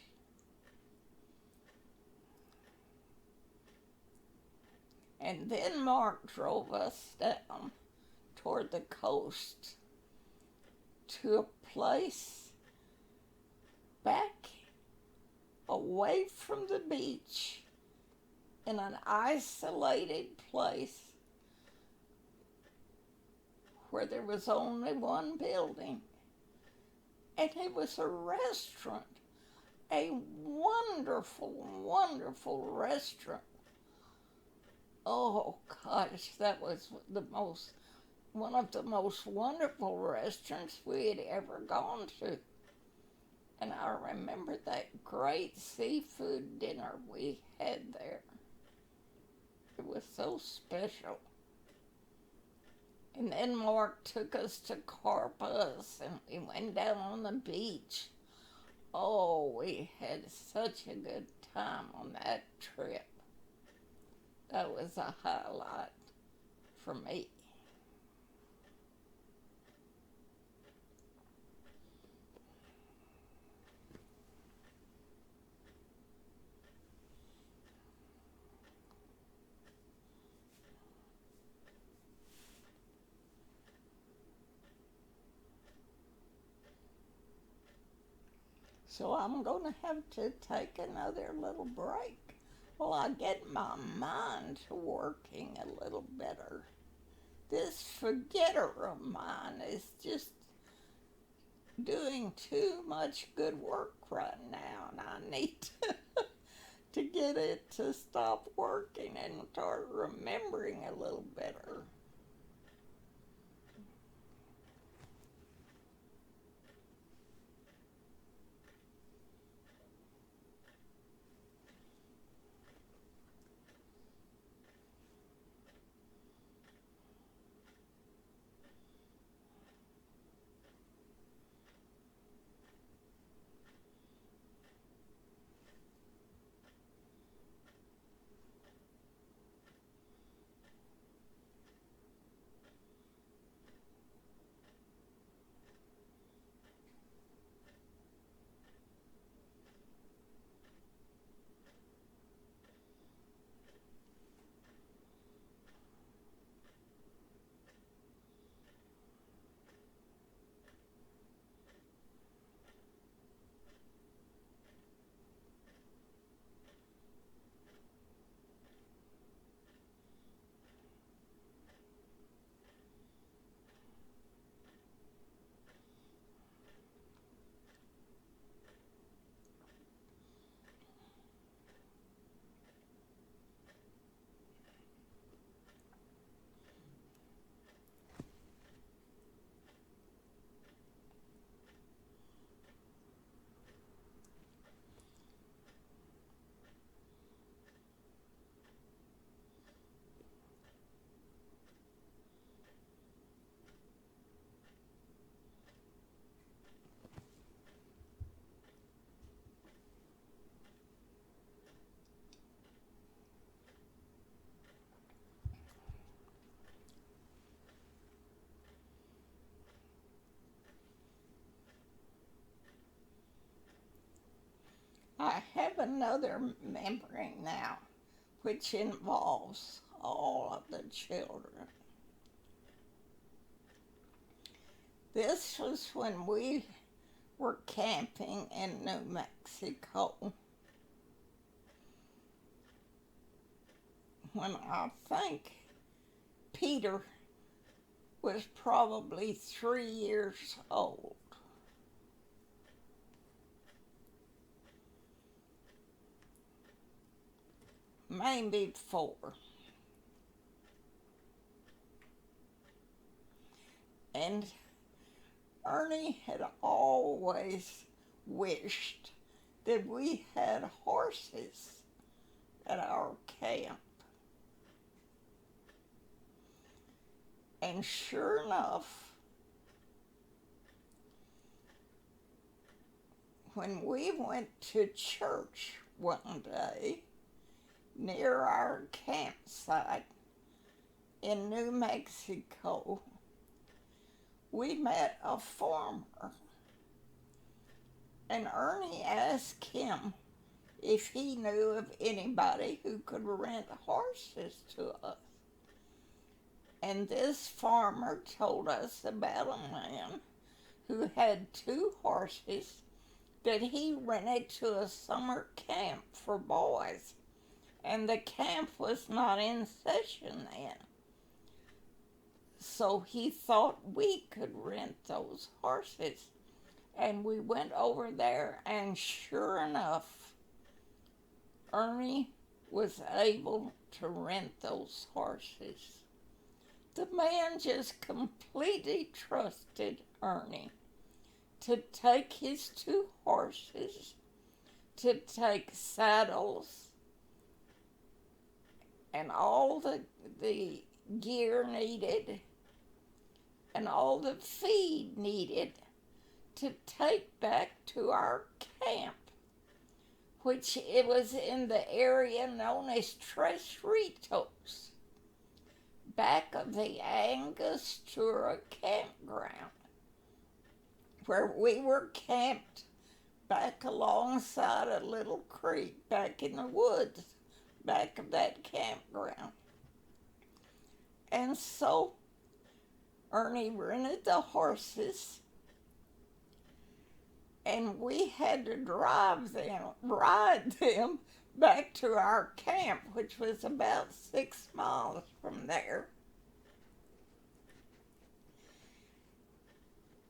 Speaker 1: And then Mark drove us down toward the coast to a place back away from the beach in an isolated place where there was only one building, and it was a restaurant, a wonderful, wonderful restaurant. Oh gosh, that was one of the most wonderful restaurants we had ever gone to. And I remember that great seafood dinner we had there. It was so special. And then Mark took us to Corpus, and we went down on the beach. Oh, we had such a good time on that trip. That was a highlight for me. So I'm going to have to take another little break while I get my mind working a little better. This forgetter of mine is just doing too much good work right now, and I need to get it to stop working and start remembering a little better. I have another memory now, which involves all of the children. This was when we were camping in New Mexico. When I think Peter was probably 3 years old. Maybe 4. And Ernie had always wished that we had horses at our camp. And sure enough, when we went to church one day near our campsite in New Mexico, we met a farmer. And Ernie asked him if he knew of anybody who could rent horses to us. And this farmer told us about a man who had 2 horses that he rented to a summer camp for boys. And the camp was not in session then. So he thought we could rent those horses. And we went over there, and sure enough, Ernie was able to rent those horses. The man just completely trusted Ernie to take his 2 horses, to take saddles and all the gear needed and all the feed needed to take back to our camp, which it was in the area known as Tres Ritos, back of the Angostura campground, where we were camped back alongside a little creek back in the woods back of that campground. And so Ernie rented the horses, and we had to ride them back to our camp, which was about 6 miles from there.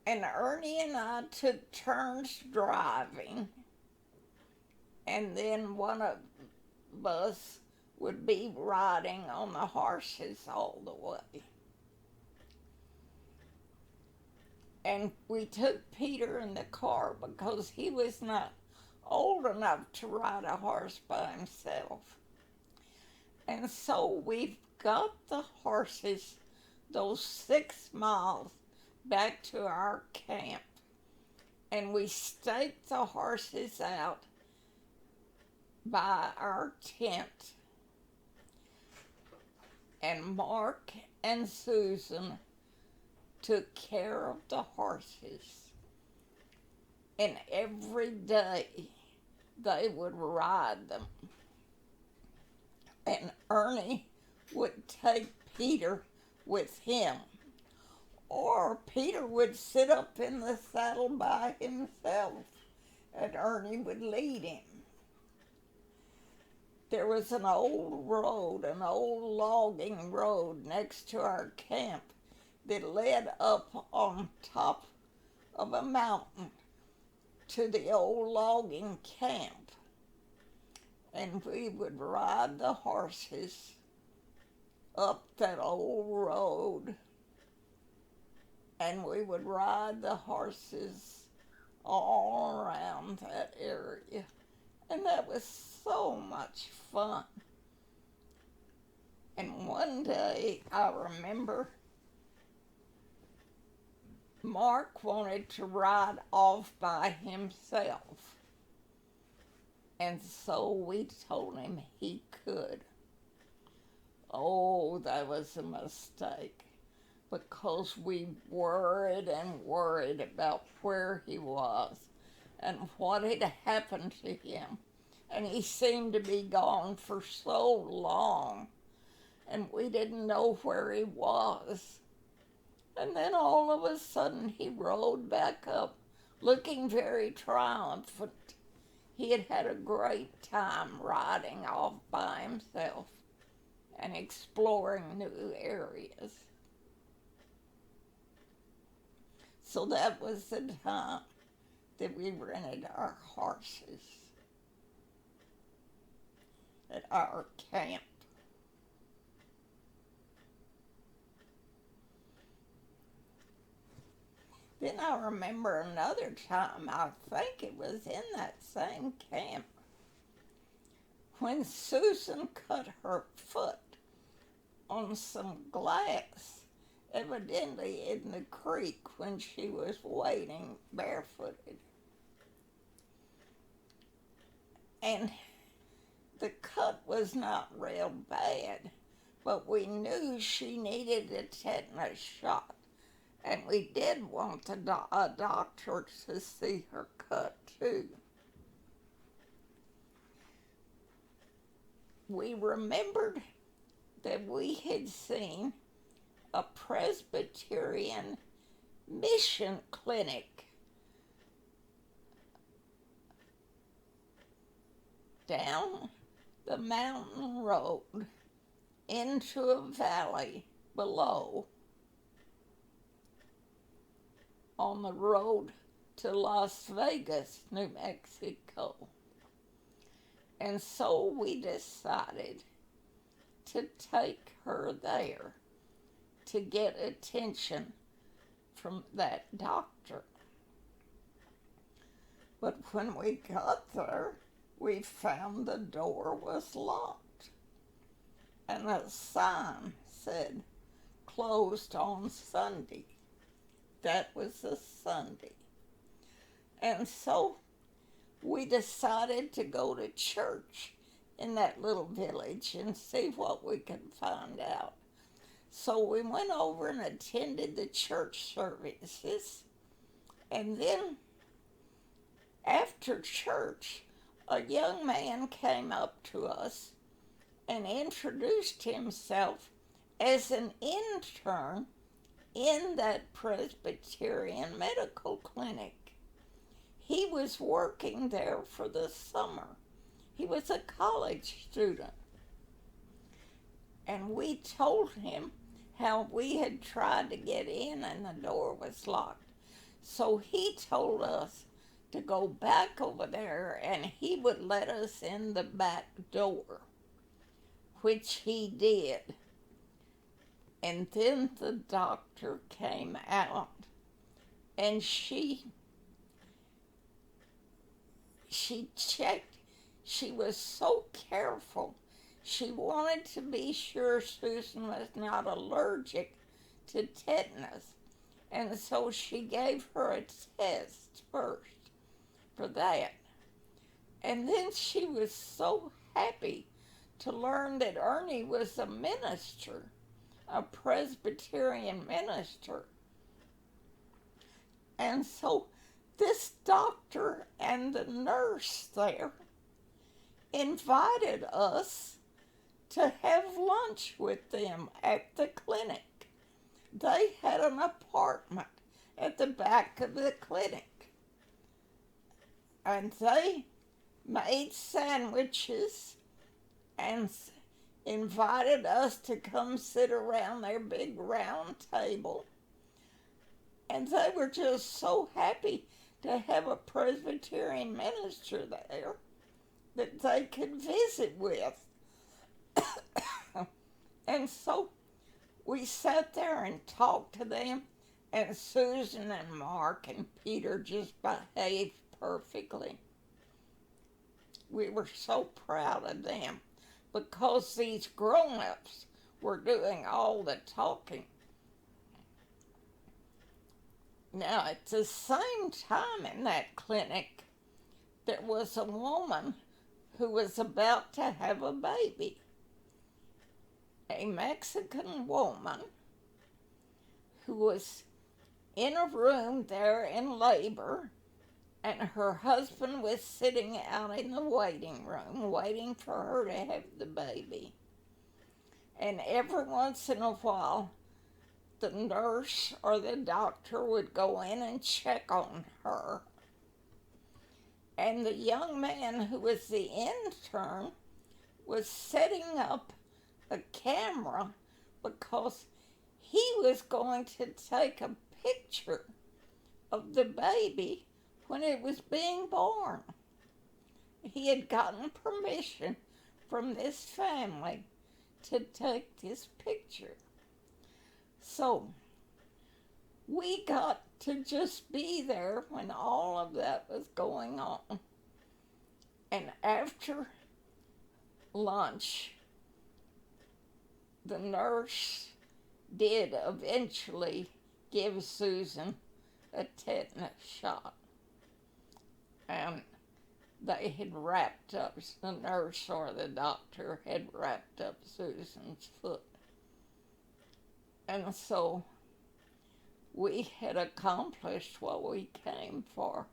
Speaker 1: And Ernie and I took turns driving, and then one of us would be riding on the horses all the way. And we took Peter in the car because he was not old enough to ride a horse by himself. And so we got the horses those 6 miles back to our camp, and we staked the horses out by our tent. And Mark and Susan took care of the horses. And every day they would ride them. And Ernie would take Peter with him. Or Peter would sit up in the saddle by himself, and Ernie would lead him. There was an old logging road next to our camp that led up on top of a mountain to the old logging camp. And we would ride the horses up that old road, and we would ride the horses all around that area. And that was so much fun. And one day, I remember Mark wanted to ride off by himself. And so we told him he could. Oh, that was a mistake, because we worried and worried about where he was and what had happened to him. And he seemed to be gone for so long, and we didn't know where he was. And then all of a sudden he rode back up, looking very triumphant. He had had a great time riding off by himself and exploring new areas. So that was the time that we rented our horses at our camp. Then I remember another time, I think it was in that same camp, when Susan cut her foot on some glass, evidently in the creek when she was wading barefooted. And the cut was not real bad, but we knew she needed a tetanus shot. And we did want a doctor to see her cut too. We remembered that we had seen a Presbyterian mission clinic down the mountain road into a valley below on the road to Las Vegas, New Mexico. And so we decided to take her there to get attention from that doctor. But when we got there, we found the door was locked, and a sign said, "Closed on Sunday." That was a Sunday. And so we decided to go to church in that little village and see what we could find out. So we went over and attended the church services. And then after church, a young man came up to us and introduced himself as an intern in that Presbyterian medical clinic. He was working there for the summer. He was a college student. And we told him how we had tried to get in and the door was locked. So he told us to go back over there and he would let us in the back door, which he did. And then the doctor came out and she checked. She was so careful. She wanted to be sure Susan was not allergic to tetanus. And so she gave her a test first for that. And then she was so happy to learn that Ernie was a minister, a Presbyterian minister. And so this doctor and the nurse there invited us to have lunch with them at the clinic. They had an apartment at the back of the clinic. And they made sandwiches and invited us to come sit around their big round table. And they were just so happy to have a Presbyterian minister there that they could visit with. And so we sat there and talked to them, and Susan and Mark and Peter just behaved perfectly. We were so proud of them because these grown-ups were doing all the talking. Now, at the same time in that clinic, there was a woman who was about to have a baby. A Mexican woman who was in a room there in labor, and her husband was sitting out in the waiting room waiting for her to have the baby. And every once in a while, the nurse or the doctor would go in and check on her. And the young man who was the intern was setting up a camera because he was going to take a picture of the baby when it was being born. He had gotten permission from this family to take this picture. So we got to just be there when all of that was going on. And after lunch, the nurse did eventually give Susan a tetanus shot. And they had wrapped up, the nurse or the doctor had wrapped up Susan's foot. And so we had accomplished what we came for,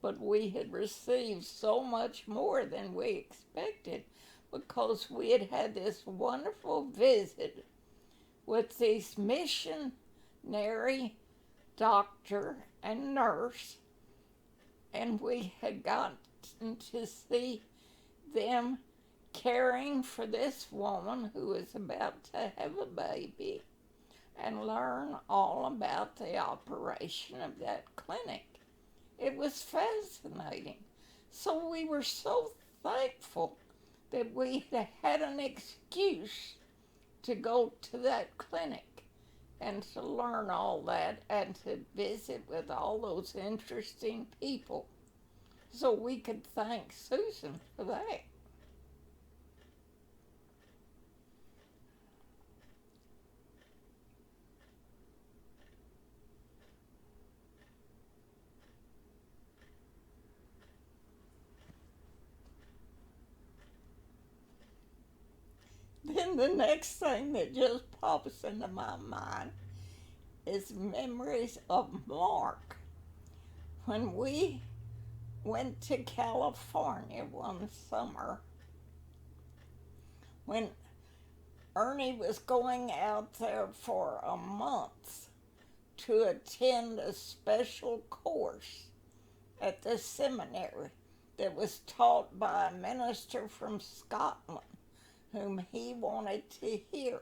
Speaker 1: but we had received so much more than we expected because we had had this wonderful visit with these missionary doctor and nurse, and we had gotten to see them caring for this woman who was about to have a baby and learn all about the operation of that clinic. It was fascinating. So we were so thankful that we had an excuse to go to that clinic and to learn all that and to visit with all those interesting people. So we could thank Susan for that. Then the next thing that just pops into my mind is memories of Mark. When we went to California one summer, when Ernie was going out there for a month to attend a special course at the seminary that was taught by a minister from Scotland whom he wanted to hear.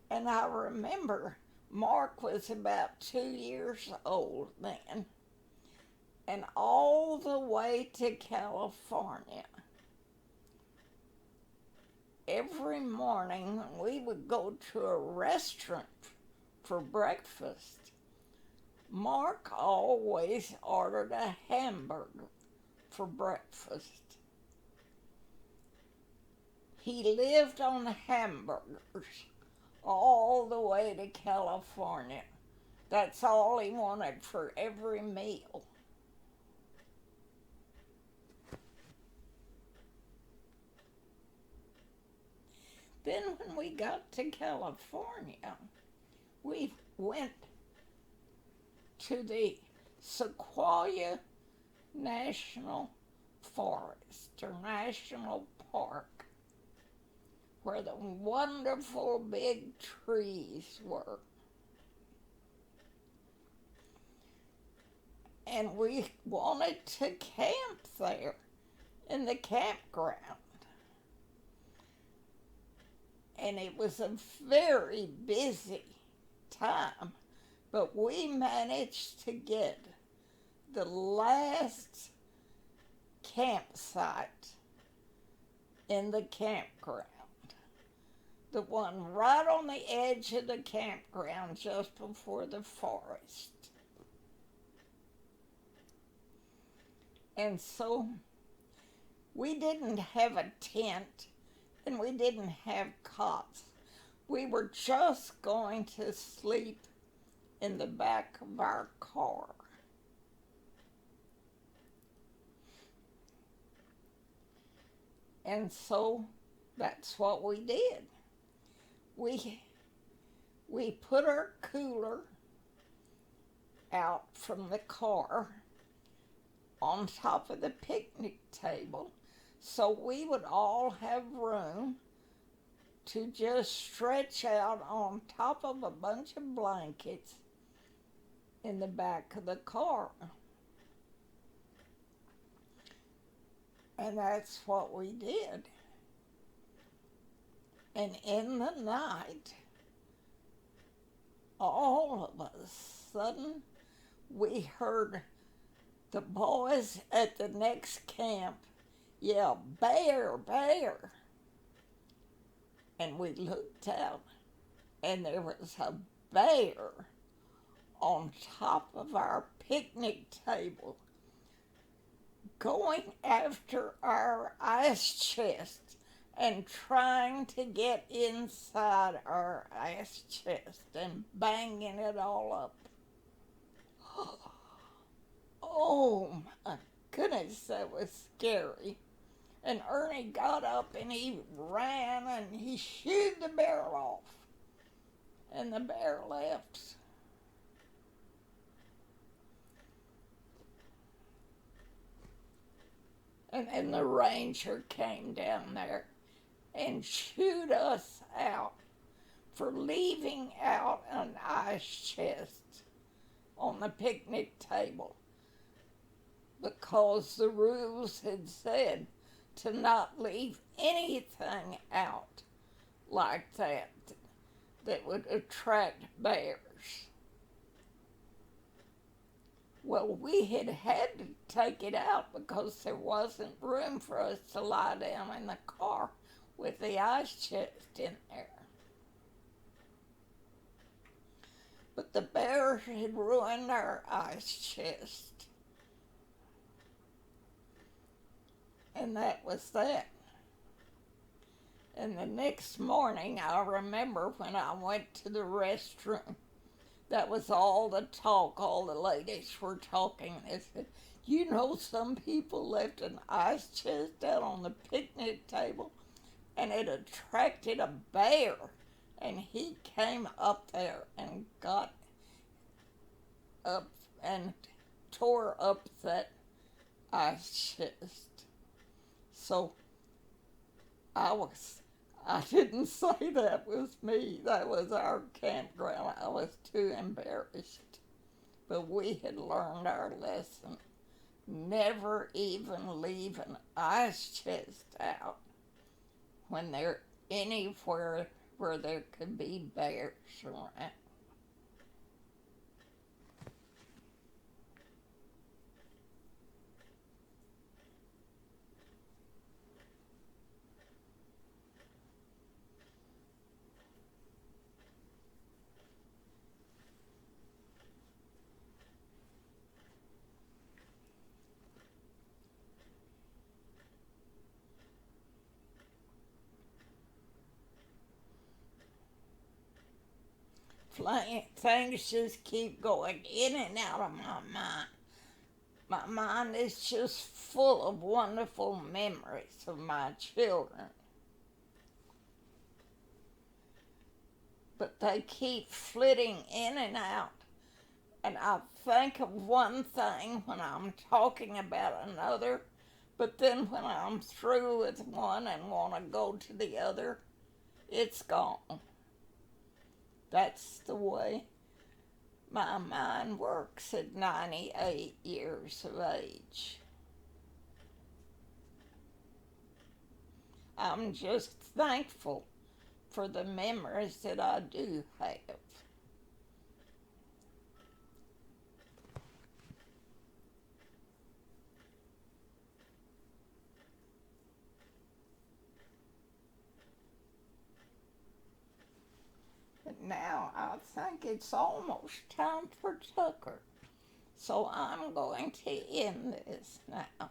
Speaker 1: And I remember Mark was about 2 years old then, and all the way to California, every morning when we would go to a restaurant for breakfast, Mark always ordered a hamburger for breakfast. He lived on hamburgers all the way to California. That's all he wanted for every meal. Then when we got to California, we went to the Sequoia National Forest or National Park, where the wonderful big trees were. And we wanted to camp there in the campground. And it was a very busy time, but we managed to get the last campsite in the campground. The one right on the edge of the campground just before the forest. And so we didn't have a tent and we didn't have cots. We were just going to sleep in the back of our car. And so that's what we did. We put our cooler out from the car on top of the picnic table so we would all have room to just stretch out on top of a bunch of blankets in the back of the car. And that's what we did. And in the night, all of a sudden, we heard the boys at the next camp yell, "Bear, bear!" And we looked out, and there was a bear on top of our picnic table going after our ice chest and trying to get inside our ice chest and banging it all up. Oh my goodness, that was scary. And Ernie got up and he ran and he shooed the bear off. And the bear left. And then the ranger came down there and chewed us out for leaving out an ice chest on the picnic table because the rules had said to not leave anything out like that that would attract bears. Well, we had to take it out because there wasn't room for us to lie down in the car with the ice chest in there. But the bears had ruined our ice chest. And that was that. And the next morning, I remember when I went to the restroom, that was all the talk. All the ladies were talking. They said, "You know, some people left an ice chest out on the picnic table and it attracted a bear. And he came up there and got up and tore up that ice chest." So I didn't say that was me. That was our campground. I was too embarrassed. But we had learned our lesson. Never even leave an ice chest out when they're anywhere where there could be bears around. Things just keep going in and out of my mind. My mind is just full of wonderful memories of my children. But they keep flitting in and out. And I think of one thing when I'm talking about another, but then when I'm through with one and want to go to the other, it's gone. That's the way my mind works at 98 years of age. I'm just thankful for the memories that I do have. But now I think it's almost time for Tucker. So I'm going to end this now.